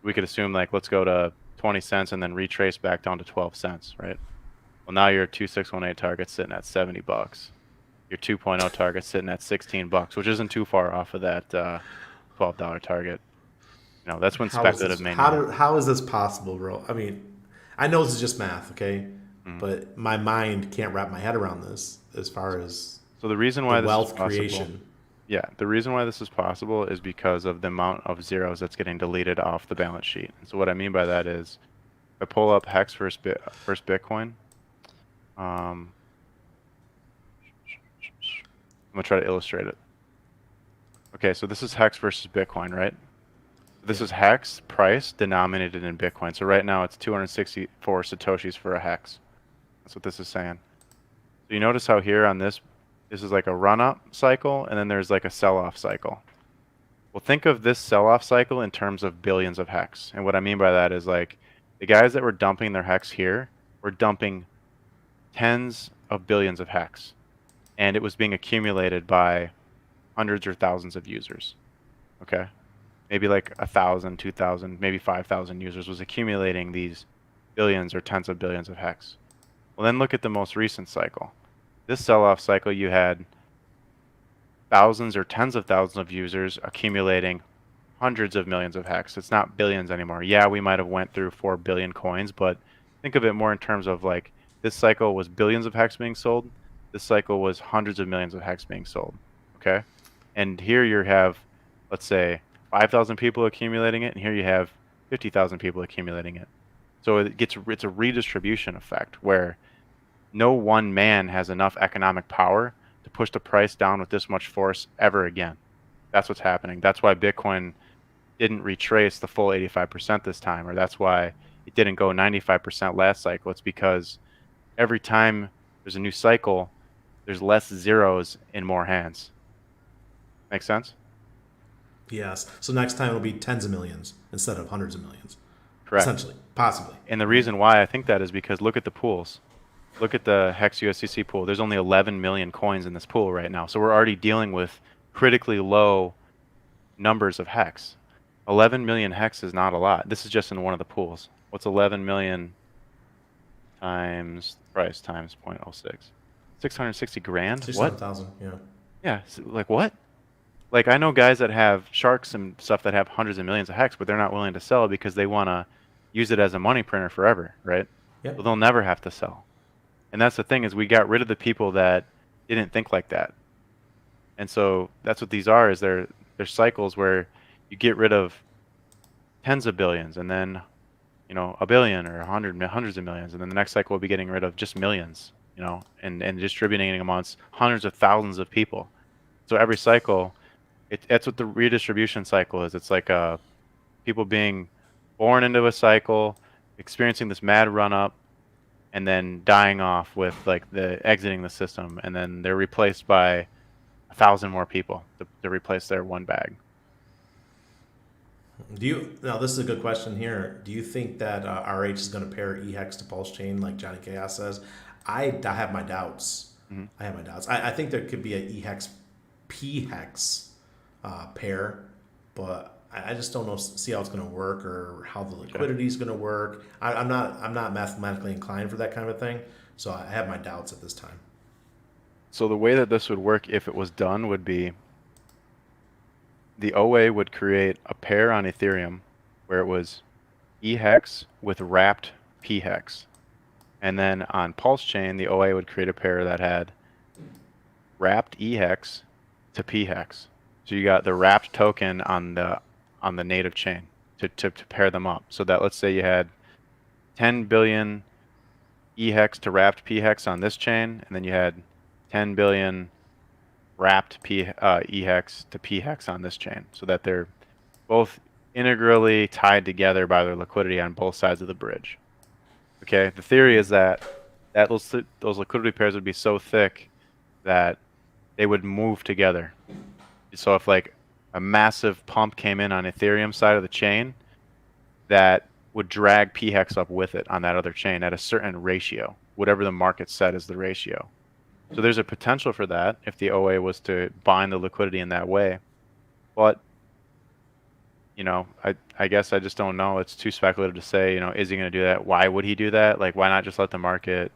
Speaker 2: We could assume like, let's go to 20 cents and then retrace back down to 12 cents, right? Well, now your 2618 target's sitting at $70. Your 2.0 target's sitting at $16, which isn't too far off of that $12 target. You know, that's when speculative mania.
Speaker 1: How is this possible, bro? I mean, I know this is just math, okay? But my mind can't wrap my head around this as far as
Speaker 2: So the reason why
Speaker 1: the
Speaker 2: this is
Speaker 1: wealth
Speaker 2: possible,
Speaker 1: creation.
Speaker 2: yeah, the reason why this is possible is because of the amount of zeros that's getting deleted off the balance sheet. And so what I mean by that is, if I pull up HEX versus Bitcoin, I'm gonna try to illustrate it. Okay, so this is HEX versus Bitcoin, right? This is HEX price denominated in Bitcoin. So right now it's 264 Satoshis for a HEX. That's what this is saying. So you notice how here on this is like a run-up cycle, and then there's like a sell-off cycle. Well, think of this sell-off cycle in terms of billions of HEX. And what I mean by that is like the guys that were dumping their HEX here were dumping tens of billions of HEX. And it was being accumulated by hundreds or thousands of users. Okay? Maybe like 1,000, 2,000, maybe 5,000 users was accumulating these billions or tens of billions of HEX. Well, then look at the most recent cycle. This sell-off cycle, you had thousands or tens of thousands of users accumulating hundreds of millions of HEX. It's not billions anymore. Yeah, we might have went through 4 billion coins, but think of it more in terms of like this cycle was billions of HEX being sold. This cycle was hundreds of millions of HEX being sold. Okay? And here you have, let's say, 5,000 people accumulating it, and here you have 50,000 people accumulating it. So it's a redistribution effect where no one man has enough economic power to push the price down with this much force ever again. That's what's happening. That's why Bitcoin didn't retrace the full 85% this time, or that's why it didn't go 95% last cycle. It's because every time there's a new cycle, there's less zeros in more hands. Make sense?
Speaker 1: Yes. So next time it'll be tens of millions instead of hundreds of millions.
Speaker 2: Correct.
Speaker 1: Essentially, possibly.
Speaker 2: And the reason why I think that is because look at the pools. Look at the HEX USDC pool. There's only 11 million coins in this pool right now. So we're already dealing with critically low numbers of HEX. 11 million HEX is not a lot. This is just in one of the pools. What's 11 million times price times 0.06? 660 grand? What?
Speaker 1: 600,000, yeah.
Speaker 2: Yeah, like what? Like I know guys that have sharks and stuff that have hundreds of millions of HEX, but they're not willing to sell because they want to use it as a money printer forever, right?
Speaker 1: Yep.
Speaker 2: Well, they'll never have to sell. And that's the thing is we got rid of the people that didn't think like that. And so that's what these are, is they're cycles where you get rid of tens of billions and then, you know, a billion or hundreds of millions. And then the next cycle will be getting rid of just millions, you know, and distributing it amongst hundreds of thousands of people. So every cycle, that's what the redistribution cycle is. It's like people being born into a cycle, experiencing this mad run up, and then dying off with like the exiting the system, and then they're replaced by 1,000 more people to replace their one bag.
Speaker 1: Now this is a good question here. Do you think that RH is going to pair eHEX to Pulsechain like Johnny Chaos says? I have my doubts.
Speaker 2: Mm-hmm.
Speaker 1: I have my doubts. I think there could be a eHEX pHEX pair, but I just don't know, see how it's going to work or how the liquidity is going to work. I'm not mathematically inclined for that kind of thing, so I have my doubts at this time.
Speaker 2: So the way that this would work if it was done would be the OA would create a pair on Ethereum where it was eHEX with wrapped pHEX. And then on Pulsechain, the OA would create a pair that had wrapped eHEX to pHEX. So you got the wrapped token on the native chain to pair them up. So that let's say you had 10 billion eHEX to wrapped pHEX on this chain, and then you had 10 billion wrapped eHEX to pHEX on this chain, so that they're both integrally tied together by their liquidity on both sides of the bridge. Okay, the theory is that those liquidity pairs would be so thick that they would move together. So if like a massive pump came in on Ethereum side of the chain, that would drag pHEX up with it on that other chain at a certain ratio, whatever the market set is the ratio. So there's a potential for that if the OA was to bind the liquidity in that way. But, you know, I guess I just don't know. It's too speculative to say, you know, is he going to do that? Why would he do that? Like, why not just let the market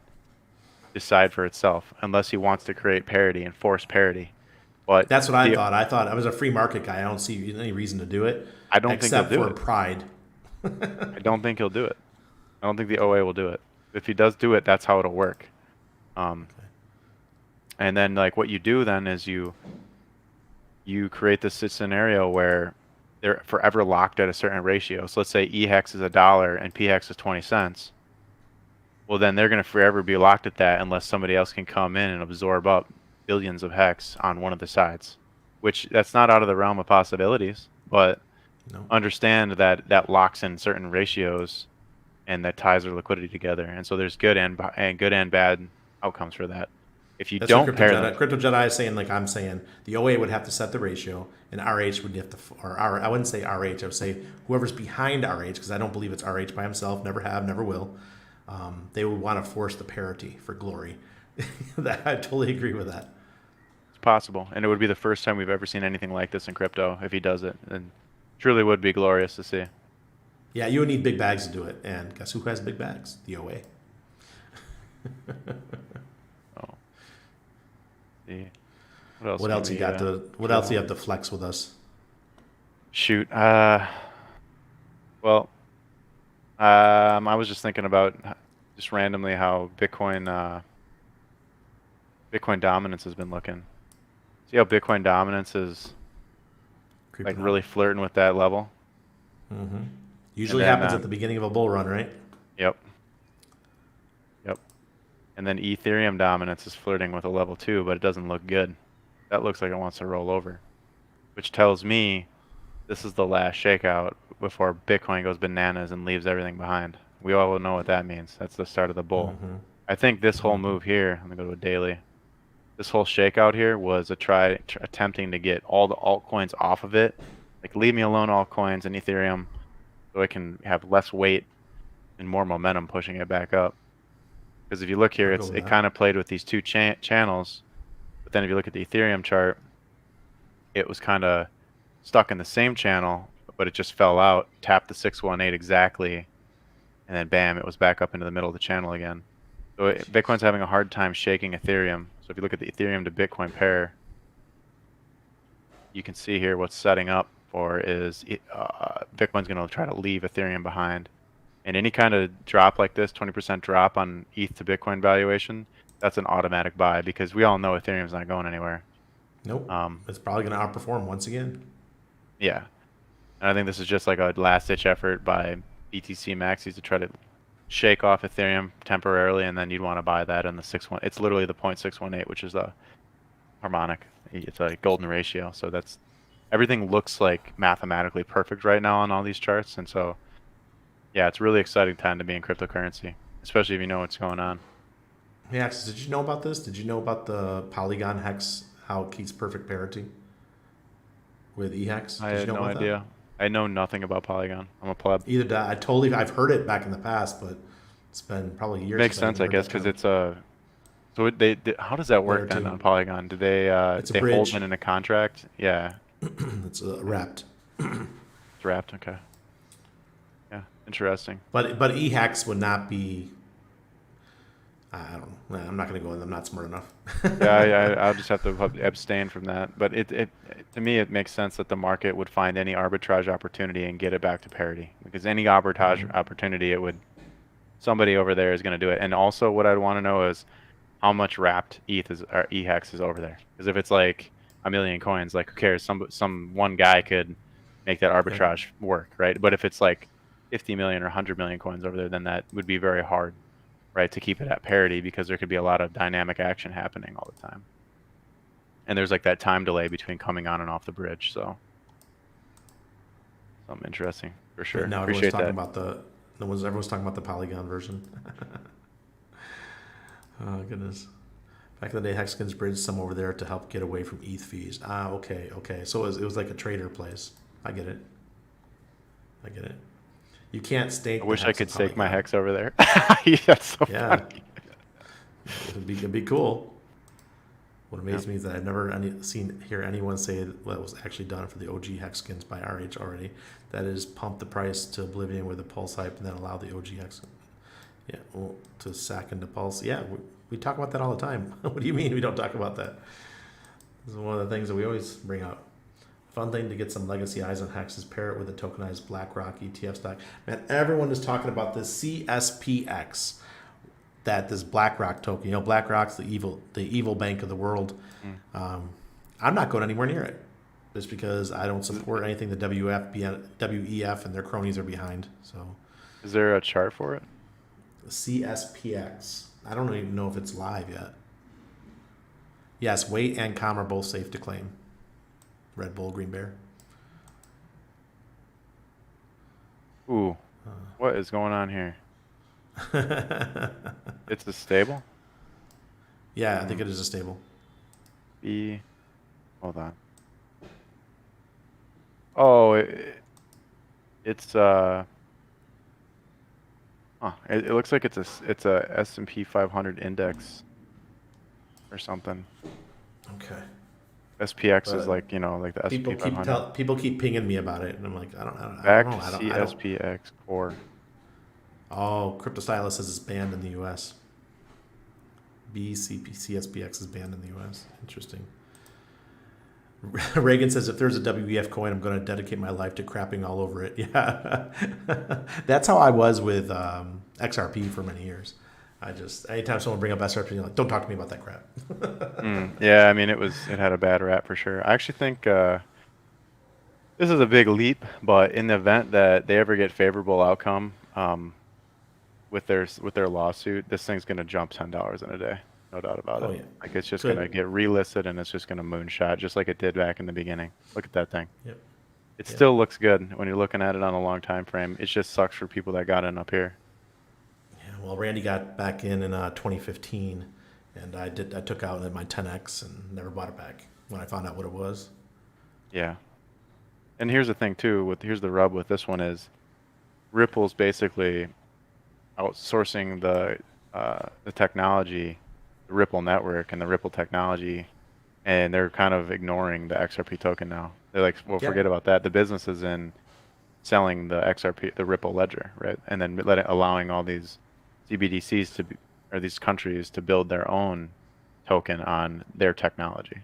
Speaker 2: decide for itself, unless he wants to create parity and force parity? But
Speaker 1: That's what I thought. I thought I was a free market guy. I don't see any reason to do it,
Speaker 2: I don't think he'll
Speaker 1: except
Speaker 2: do
Speaker 1: for
Speaker 2: it.
Speaker 1: pride.
Speaker 2: I don't think he'll do it. I don't think the OA will do it. If he does do it, that's how it'll work. And then like what you do then is you create this scenario where they're forever locked at a certain ratio. So let's say eHEX is $1 and pHEX is 20 cents. Well, then they're going to forever be locked at that unless somebody else can come in and absorb up billions of hex on one of the sides, which that's not out of the realm of possibilities, but
Speaker 1: No.
Speaker 2: understand that that locks in certain ratios and that ties their liquidity together. And so there's good and bad outcomes for that. If you
Speaker 1: That's what
Speaker 2: don't pair them,
Speaker 1: Crypto Jedi is saying. Like I'm saying, the OA would have to set the ratio, and RH would have to, or R, I wouldn't say RH. I would say whoever's behind RH, because I don't believe it's RH by himself. Never have, never will. They would want to force the parity for glory. That I totally agree with that.
Speaker 2: it's possible. And it would be the first time we've ever seen anything like this in crypto if he does it. And truly would be glorious to see.
Speaker 1: Yeah, you would need big bags to do it, and guess who has big bags? The OA.
Speaker 2: Oh, see. What else?
Speaker 1: What else you got to? What else you have to flex with us?
Speaker 2: Shoot. Well, I was just thinking about just randomly how Bitcoin dominance has been looking. See how Bitcoin dominance is
Speaker 1: Creeping
Speaker 2: like
Speaker 1: up.
Speaker 2: really flirting with that level?
Speaker 1: Usually
Speaker 2: and then,
Speaker 1: happens at the beginning of a bull run, right?
Speaker 2: Yep. Yep. And then Ethereum dominance is flirting with a level 2, but it doesn't look good. That looks like it wants to roll over, which tells me this is the last shakeout before Bitcoin goes bananas and leaves everything behind. We all know what that means. That's the start of the bull. I think this whole move here, let me go to a daily. This whole shakeout here was attempting to get all the altcoins off of it. Like leave me alone altcoins and Ethereum so it can have less weight and more momentum pushing it back up. Because if you look here, it kind of played with these two channels. But then if you look at the Ethereum chart, it was kind of stuck in the same channel, but it just fell out, tapped the 618 exactly, and then bam, it was back up into the middle of the channel again. So Bitcoin's having a hard time shaking Ethereum. So if you look at the Ethereum to Bitcoin pair, you can see here what's setting up for is Bitcoin's going to try to leave Ethereum behind. And any kind of drop like this, 20% drop on ETH to Bitcoin valuation, that's an automatic buy because we all know Ethereum's not going anywhere.
Speaker 1: Nope. It's probably going to outperform once again.
Speaker 2: Yeah. And I think this is just like a last-ditch effort by BTC maxis to try to shake off Ethereum temporarily, and then you'd want to buy that in the 6-1. It's literally the 0.618, which is a harmonic. It's a golden ratio. So that's everything looks like mathematically perfect right now on all these charts. And so, yeah, it's really exciting time to be in cryptocurrency, especially if you know what's going on.
Speaker 1: Yeah, so did you know about this? Did you know about the Polygon hex, how it keeps perfect parity with eHEX?
Speaker 2: I
Speaker 1: Did you
Speaker 2: had
Speaker 1: know
Speaker 2: no
Speaker 1: about
Speaker 2: idea. I know nothing about Polygon. I'm a pleb.
Speaker 1: that? Either did I've heard it back in the past, but it's been probably years.
Speaker 2: Makes
Speaker 1: since
Speaker 2: sense,
Speaker 1: even
Speaker 2: I
Speaker 1: heard
Speaker 2: guess,
Speaker 1: that
Speaker 2: because
Speaker 1: term.
Speaker 2: it's a. So how does that
Speaker 1: Layer
Speaker 2: work then
Speaker 1: two.
Speaker 2: on Polygon? Do they
Speaker 1: It's a
Speaker 2: they hold
Speaker 1: bridge.
Speaker 2: it in a contract? Yeah,
Speaker 1: It's wrapped.
Speaker 2: it's wrapped. Okay. Yeah, interesting.
Speaker 1: But eHEX would not be. I don't know. I'm not going to go in. I'm not smart enough.
Speaker 2: Yeah, I'll just have to abstain from that. But it to me it makes sense that the market would find any arbitrage opportunity and get it back to parity because any arbitrage opportunity it would somebody over there is going to do it. And also, what I'd want to know is how much wrapped ETH is or eHEX is over there. Because if it's like a million coins, like who cares? Some one guy could make that
Speaker 1: Yeah.
Speaker 2: arbitrage work, right? But if it's like 50 million or 100 million coins over there, then that would be very hard, right, to keep it at parity because there could be a lot of dynamic action happening all the time. And there's like that time delay between coming on and off the bridge. So something interesting for
Speaker 1: But
Speaker 2: sure.
Speaker 1: now everyone's
Speaker 2: Appreciate
Speaker 1: talking
Speaker 2: that.
Speaker 1: about everyone's talking about the Polygon version. Oh goodness. Back in the day, Hexagon's bridged some over there to help get away from ETH fees. Ah, okay, okay. So it was like a trader place. I get it. I get it. You can't
Speaker 2: I
Speaker 1: stake the
Speaker 2: wish I
Speaker 1: Hex in
Speaker 2: could stake my
Speaker 1: Polygon.
Speaker 2: HEX over there. That's so
Speaker 1: Yeah,
Speaker 2: funny.
Speaker 1: it'd be cool. What
Speaker 2: Yeah.
Speaker 1: amazed me is that I've never hear anyone say what was actually done for the OG Hexagons by RH already. That is, pump the price to oblivion with a pulse hype, and then allow the OG Hexagon, yeah, well, to sack into pulse. Yeah, we talk about that all the time. What do you mean we don't talk about that? This is one of the things that we always bring up. Fun thing to get some legacy eyes on Hex is pair it with a tokenized BlackRock ETF stock. Man, everyone is talking about this CSPX, that this BlackRock token. BlackRock's the evil bank of the world.
Speaker 2: Mm.
Speaker 1: I'm not going anywhere near it, just because I don't support anything the WEF and their cronies are behind. So
Speaker 2: Is there a chart for it?
Speaker 1: CSPX. I don't even know if it's live yet. Yes, weight and com are both safe to claim. Red Bull, Green Bear.
Speaker 2: Ooh, what is going on here? It's a stable?
Speaker 1: Yeah, I think it is a stable.
Speaker 2: B. Hold on. Oh, it's it looks like it's a S&P 500 index or something.
Speaker 1: Okay.
Speaker 2: SPX is
Speaker 1: But
Speaker 2: like, like the S&P 500.
Speaker 1: people keep pinging me about it, and I'm like, I don't
Speaker 2: Back
Speaker 1: know.
Speaker 2: to
Speaker 1: I don't.
Speaker 2: CSPX core.
Speaker 1: Oh, Crypto Stylus says it's banned in the U.S. CSPX is banned in the U.S. Interesting. Reagan says, if there's a WEF coin, I'm going to dedicate my life to crapping all over it. Yeah. That's how I was with XRP for many years. Anytime someone bring up XRP, I'm like, don't talk to me about that crap.
Speaker 2: Yeah, I mean, it had a bad rap for sure. I actually think this is a big leap, but in the event that they ever get favorable outcome with their lawsuit, this thing's gonna jump $10 in a day, no doubt about
Speaker 1: Oh,
Speaker 2: it.
Speaker 1: yeah.
Speaker 2: Like it's just
Speaker 1: Could.
Speaker 2: gonna get relisted and it's just gonna moonshot, just like it did back in the beginning. Look at that thing.
Speaker 1: Yep.
Speaker 2: It
Speaker 1: Yep.
Speaker 2: still looks good when you're looking at it on a long time frame. It just sucks for people that got in up here.
Speaker 1: Yeah, well, Randy got back in 2015, and I took out my 10x and never bought it back when I found out what it was.
Speaker 2: Yeah. And here's the thing too, here's the rub with this one is Ripple's basically outsourcing the technology, the Ripple network and the Ripple technology, and they're kind of ignoring the XRP token now. They're like, well,
Speaker 1: Yeah.
Speaker 2: forget about that. The business is in selling the XRP, the Ripple ledger, right? And then allowing all these CBDCs or these countries to build their own token on their technology,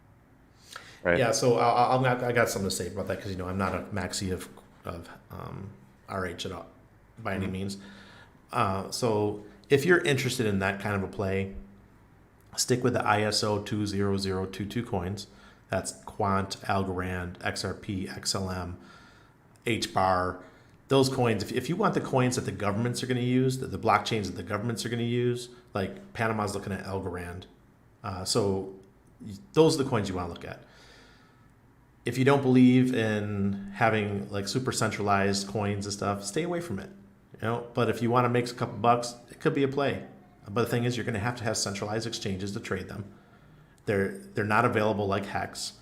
Speaker 2: right?
Speaker 1: Yeah, so I got something to say about that, because I'm not a maxi of RH at all by any
Speaker 2: Mhm.
Speaker 1: means. So if you're interested in that kind of a play, stick with the ISO 20022 coins. That's Quant, Algorand, XRP, XLM, HBAR. Those coins, if you want the coins that the governments are going to use, the blockchains that the governments are going to use, like Panama's looking at Algorand. So those are the coins you want to look at. If you don't believe in having like super centralized coins and stuff, stay away from it. But if you want to make a couple bucks, it could be a play. But the thing is, you're going to have centralized exchanges to trade them. They're not available like HEX.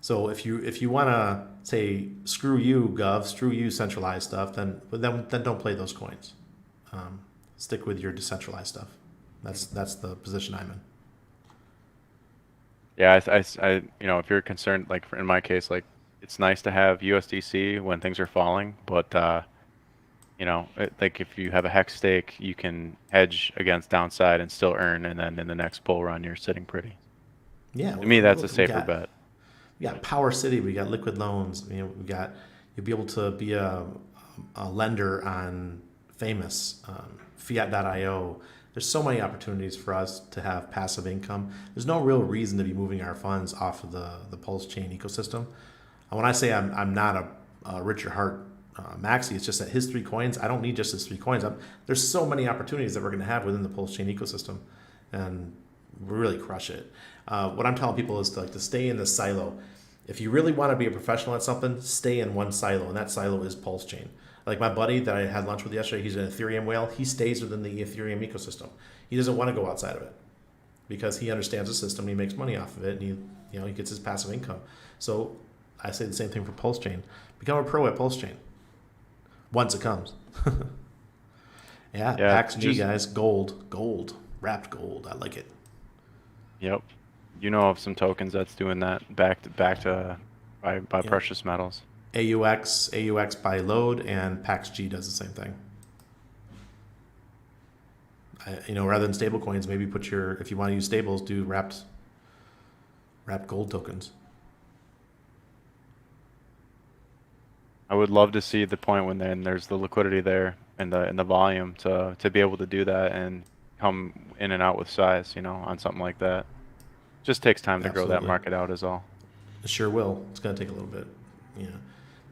Speaker 1: So if you want to say screw you gov, screw you centralized stuff, then don't play those coins. Stick with your decentralized stuff. That's the position I'm in.
Speaker 2: Yeah, if you're concerned, like in my case, like it's nice to have USDC when things are falling, but like if you have a hex stake, you can hedge against downside and still earn, and then in the next bull run, you're sitting pretty.
Speaker 1: Yeah,
Speaker 2: To me, that's a
Speaker 1: look,
Speaker 2: safer bet.
Speaker 1: we got Power City, we got Liquid Loans. You'll be able to be a lender on famous, fiat.io. There's so many opportunities for us to have passive income. There's no real reason to be moving our funds off of the Pulsechain ecosystem. And when I say I'm not a Richard Hart maxi, it's just that his 3 coins, I don't need just his 3 coins. There's so many opportunities that we're going to have within the Pulsechain ecosystem, and we really crush it. What I'm telling people is to stay in this silo. If you really want to be a professional at something, stay in one silo, and that silo is Pulsechain. Like my buddy that I had lunch with yesterday, he's an Ethereum whale. He stays within the Ethereum ecosystem. He doesn't want to go outside of it because he understands the system. And he makes money off of it, and he gets his passive income. So I say the same thing for Pulsechain. Become a pro at Pulsechain once it comes. Yeah, PAX G guys, gold, wrapped gold. I like it.
Speaker 2: Yep. You know of some tokens that's doing that back to by precious metals.
Speaker 1: AUX by load, and PAX G does the same thing. Rather than stable coins, maybe if you want to use stables, do wrapped gold tokens.
Speaker 2: I would love to see the point when then there's the liquidity there and the volume to be able to do that and come in and out with size, on something like that. Just takes time to grow that market out is all.
Speaker 1: It sure will. It's going to take a little bit.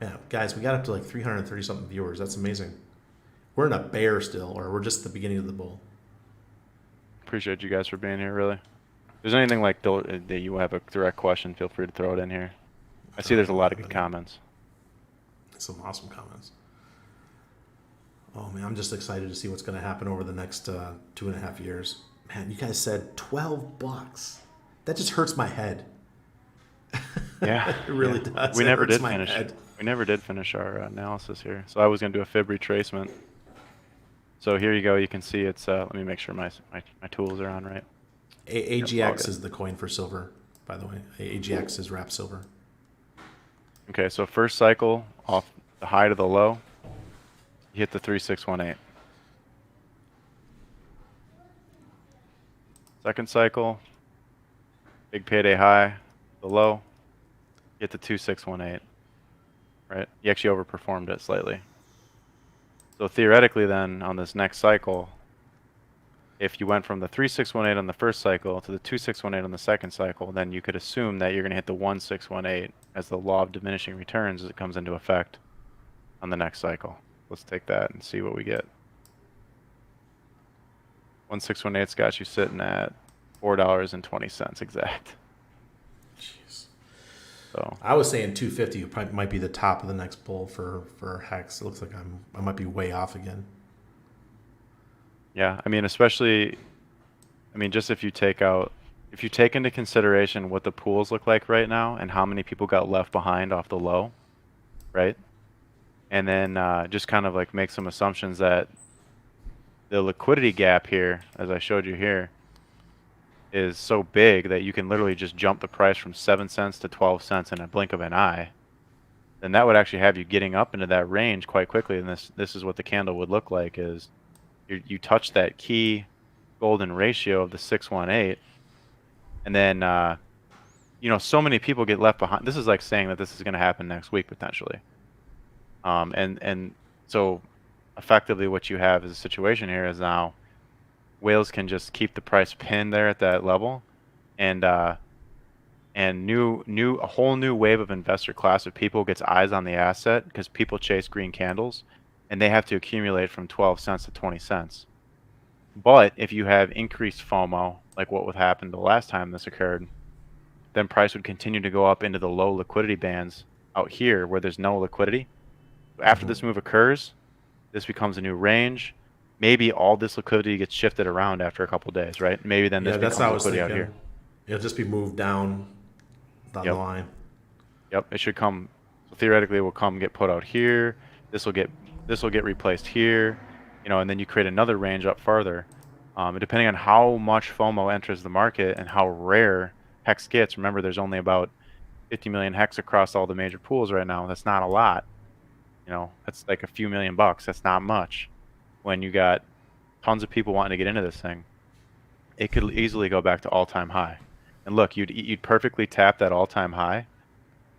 Speaker 1: Yeah, guys, we got up to like 330 something viewers. That's amazing. We're in a bear still, or we're just at the beginning of the bull.
Speaker 2: Appreciate you guys for being here, really. If there's anything like that you have a direct question, feel free to throw it in here. I see there's a lot of good comments.
Speaker 1: Some awesome comments. Oh man, I'm just excited to see what's going to happen over the next 2.5 years. Man, you guys said $12. That just hurts my head.
Speaker 2: Yeah,
Speaker 1: it really does.
Speaker 2: We never did finish. We never did finish our analysis here. So I was going to do a fib retracement. So here you go. You can see it's. Let me make sure my tools are on right.
Speaker 1: AGX is the coin for silver, by the way. AGX is wrapped silver.
Speaker 2: Okay, so first cycle off the high to the low, you hit the 3618. Second cycle, big payday high, the low, you hit the 2618. Right? You actually overperformed it slightly. So theoretically then, on this next cycle, if you went from the 3618 on the first cycle to the 2618 on the second cycle, then you could assume that you're going to hit the 1618 as the law of diminishing returns as it comes into effect on the next cycle. Let's take that and see what we get. 1618's got you sitting at $4.20 exact.
Speaker 1: Jeez.
Speaker 2: So
Speaker 1: I was saying 250 might be the top of the next bull for HEX. It looks like I might be way off again.
Speaker 2: Yeah, especially, just if you take into consideration what the pools look like right now and how many people got left behind off the low, right? And then just kind of like make some assumptions that the liquidity gap here, as I showed you here, is so big that you can literally just jump the price from 7 cents to 12 cents in a blink of an eye. Then that would actually have you getting up into that range quite quickly. And this is what the candle would look like is you touch that key golden ratio of the 618, and then so many people get left behind. This is like saying that this is going to happen next week potentially, and so effectively what you have is a situation here is now whales can just keep the price pinned there at that level, and a whole new wave of investor class of people gets eyes on the asset because people chase green candles. And they have to accumulate from 12 cents to 20 cents. But if you have increased FOMO, like what would happen the last time this occurred, then price would continue to go up into the low liquidity bands out here where there's no liquidity. After this move occurs, this becomes a new range. Maybe all this liquidity gets shifted around after a couple of days, right? Maybe then this becomes liquidity out here.
Speaker 1: It'll just be moved down the line.
Speaker 2: Yep, it should come. So theoretically, it will get put out here. This will get replaced here, and then you create another range up farther. Depending on how much FOMO enters the market and how rare HEX gets. Remember, there's only about 50 million HEX across all the major pools right now. That's not a lot. That's like a few $1 million. That's not much. When you got tons of people wanting to get into this thing, it could easily go back to all-time high. And look, you'd perfectly tap that all-time high,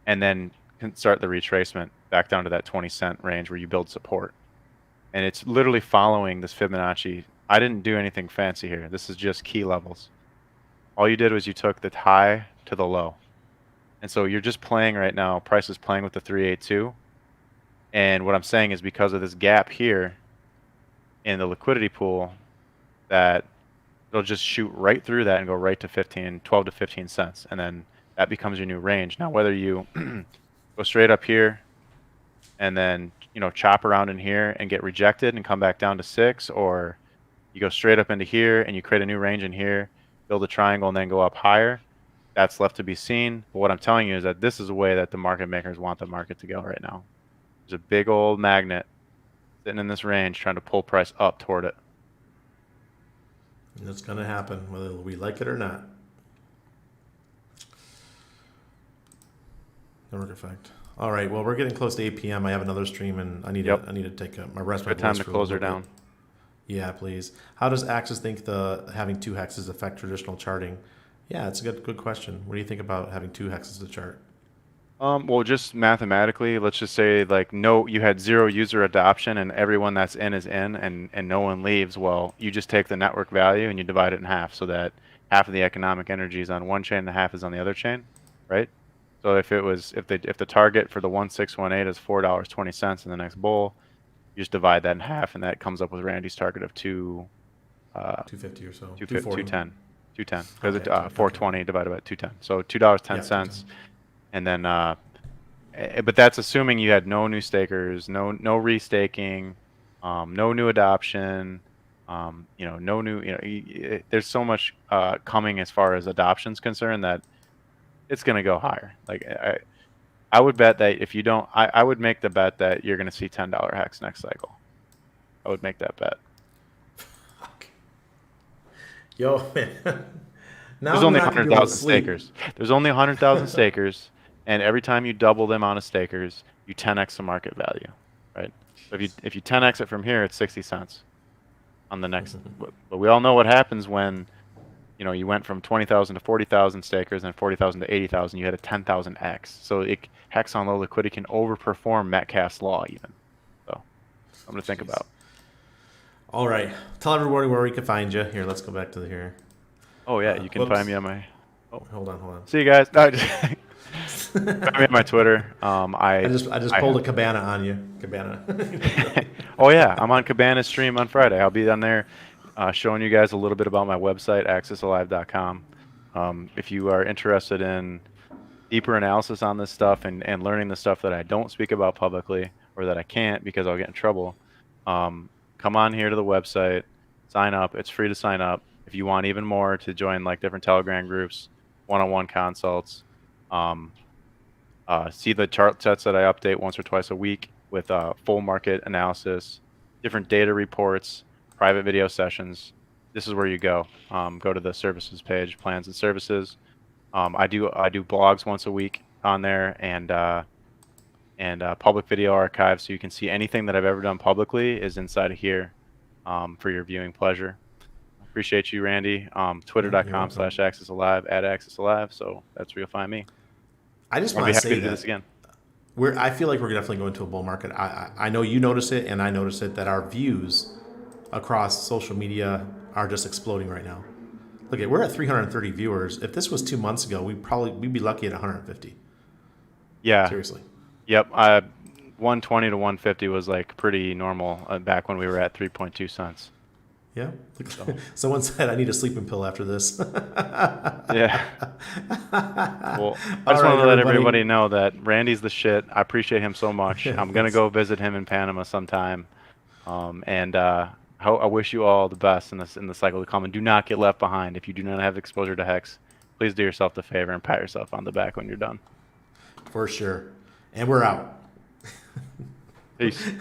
Speaker 2: and then start the retracement back down to that 20 cent range where you build support. and it's literally following this Fibonacci. I didn't do anything fancy here. This is just key levels. All you did was you took the high to the low. And so you're just playing right now. Price is playing with the 382. And what I'm saying is because of this gap here in the liquidity pool, that it'll just shoot right through that and go right to 12 to 15 cents. And then that becomes your new range. Now, whether you go straight up here and then, chop around in here and get rejected and come back down to 6, or you go straight up into here and you create a new range in here, build a triangle and then go up higher, that's left to be seen. But what I'm telling you is that this is the way that the market makers want the market to go right now. There's a big old magnet sitting in this range trying to pull price up toward it.
Speaker 1: And it's going to happen whether we like it or not. Network effect. All right. Well, we're getting close to 8 p.m. I have another stream, and I need to take my rest.
Speaker 2: Good time to close her down.
Speaker 1: Yeah, please. How does Axis think having 2 hexes affect traditional charting? Yeah, it's a good question. What do you think about having 2 hexes to chart?
Speaker 2: Well, just mathematically, let's just say you had 0 user adoption and everyone that's in is in and no one leaves. Well, you just take the network value and you divide it in half so that half of the economic energy is on one chain and the half is on the other chain, right? So if the target for the 1618 is $4.20 in the next bull, you just divide that in half and that comes up with Randy's target of
Speaker 1: 250 or so.
Speaker 2: 210 because
Speaker 1: Okay,
Speaker 2: 420 divided by 210. So $2.10.
Speaker 1: Yeah,
Speaker 2: And then, but that's assuming you had no new stakers, no restaking, no new adoption, no new, there's so much coming as far as adoption's concerned that it's going to go higher. Like I would bet that if you don't, I would make the bet that you're going to see $10 hex next cycle. I would make that bet.
Speaker 1: Yo, man. Now
Speaker 2: There's only 100,000 stakers. There's only 100,000 stakers, and every time you double the amount of stakers, you 10x the market value, right? So if you 10x it from here, it's 60 cents on the next. But we all know what happens when, you went from 20,000 to 40,000 stakers, and 40,000 to 80,000. You had a 10,000x. So hex on low liquidity can overperform Metcalfe's law even. So I'm gonna think about.
Speaker 1: All right, tell everybody where we can find you. Here, let's go back to here.
Speaker 2: Oh yeah, you can find me on my.
Speaker 1: Oh, hold on.
Speaker 2: See you guys. No, find me on my Twitter.
Speaker 1: I just pulled a Cabana on you. Cabana.
Speaker 2: Oh yeah, I'm on Cabana's stream on Friday. I'll be on there showing you guys a little bit about my website, accessalive.com. If you are interested in deeper analysis on this stuff and learning the stuff that I don't speak about publicly or that I can't because I'll get in trouble, come on here to the website, sign up. It's free to sign up. If you want even more, to join like different Telegram groups, one-on-one consults, see the chart sets that I update once or twice a week with full market analysis, different data reports, private video sessions. This is where you go. Go to the services page, plans and services. I do blogs once a week on there and public video archive, so you can see anything that I've ever done publicly is inside of here for your viewing pleasure. Appreciate you, Randy. Twitter.com/accessalive, @accessalive. So that's where you'll find me.
Speaker 1: I just want to say
Speaker 2: to do this again.
Speaker 1: I feel like we're definitely going to a bull market. I know you notice it, and I notice it, that our views across social media are just exploding right now. Look, we're at 330 viewers. If this was 2 months ago, we'd be lucky at 150.
Speaker 2: Yeah.
Speaker 1: Seriously.
Speaker 2: Yep. 120 to 150 was like pretty normal back when we were at 3.2 cents.
Speaker 1: Yeah. Someone said I need a sleeping pill after this.
Speaker 2: Yeah. Well, I just want to let everybody know that Randy's the shit. I appreciate him so much. I'm gonna go visit him in Panama sometime, and I wish you all the best in the cycle to come. And do not get left behind. If you do not have exposure to HEX, please do yourself the favor and pat yourself on the back when you're done.
Speaker 1: For sure. And we're out.
Speaker 2: Peace.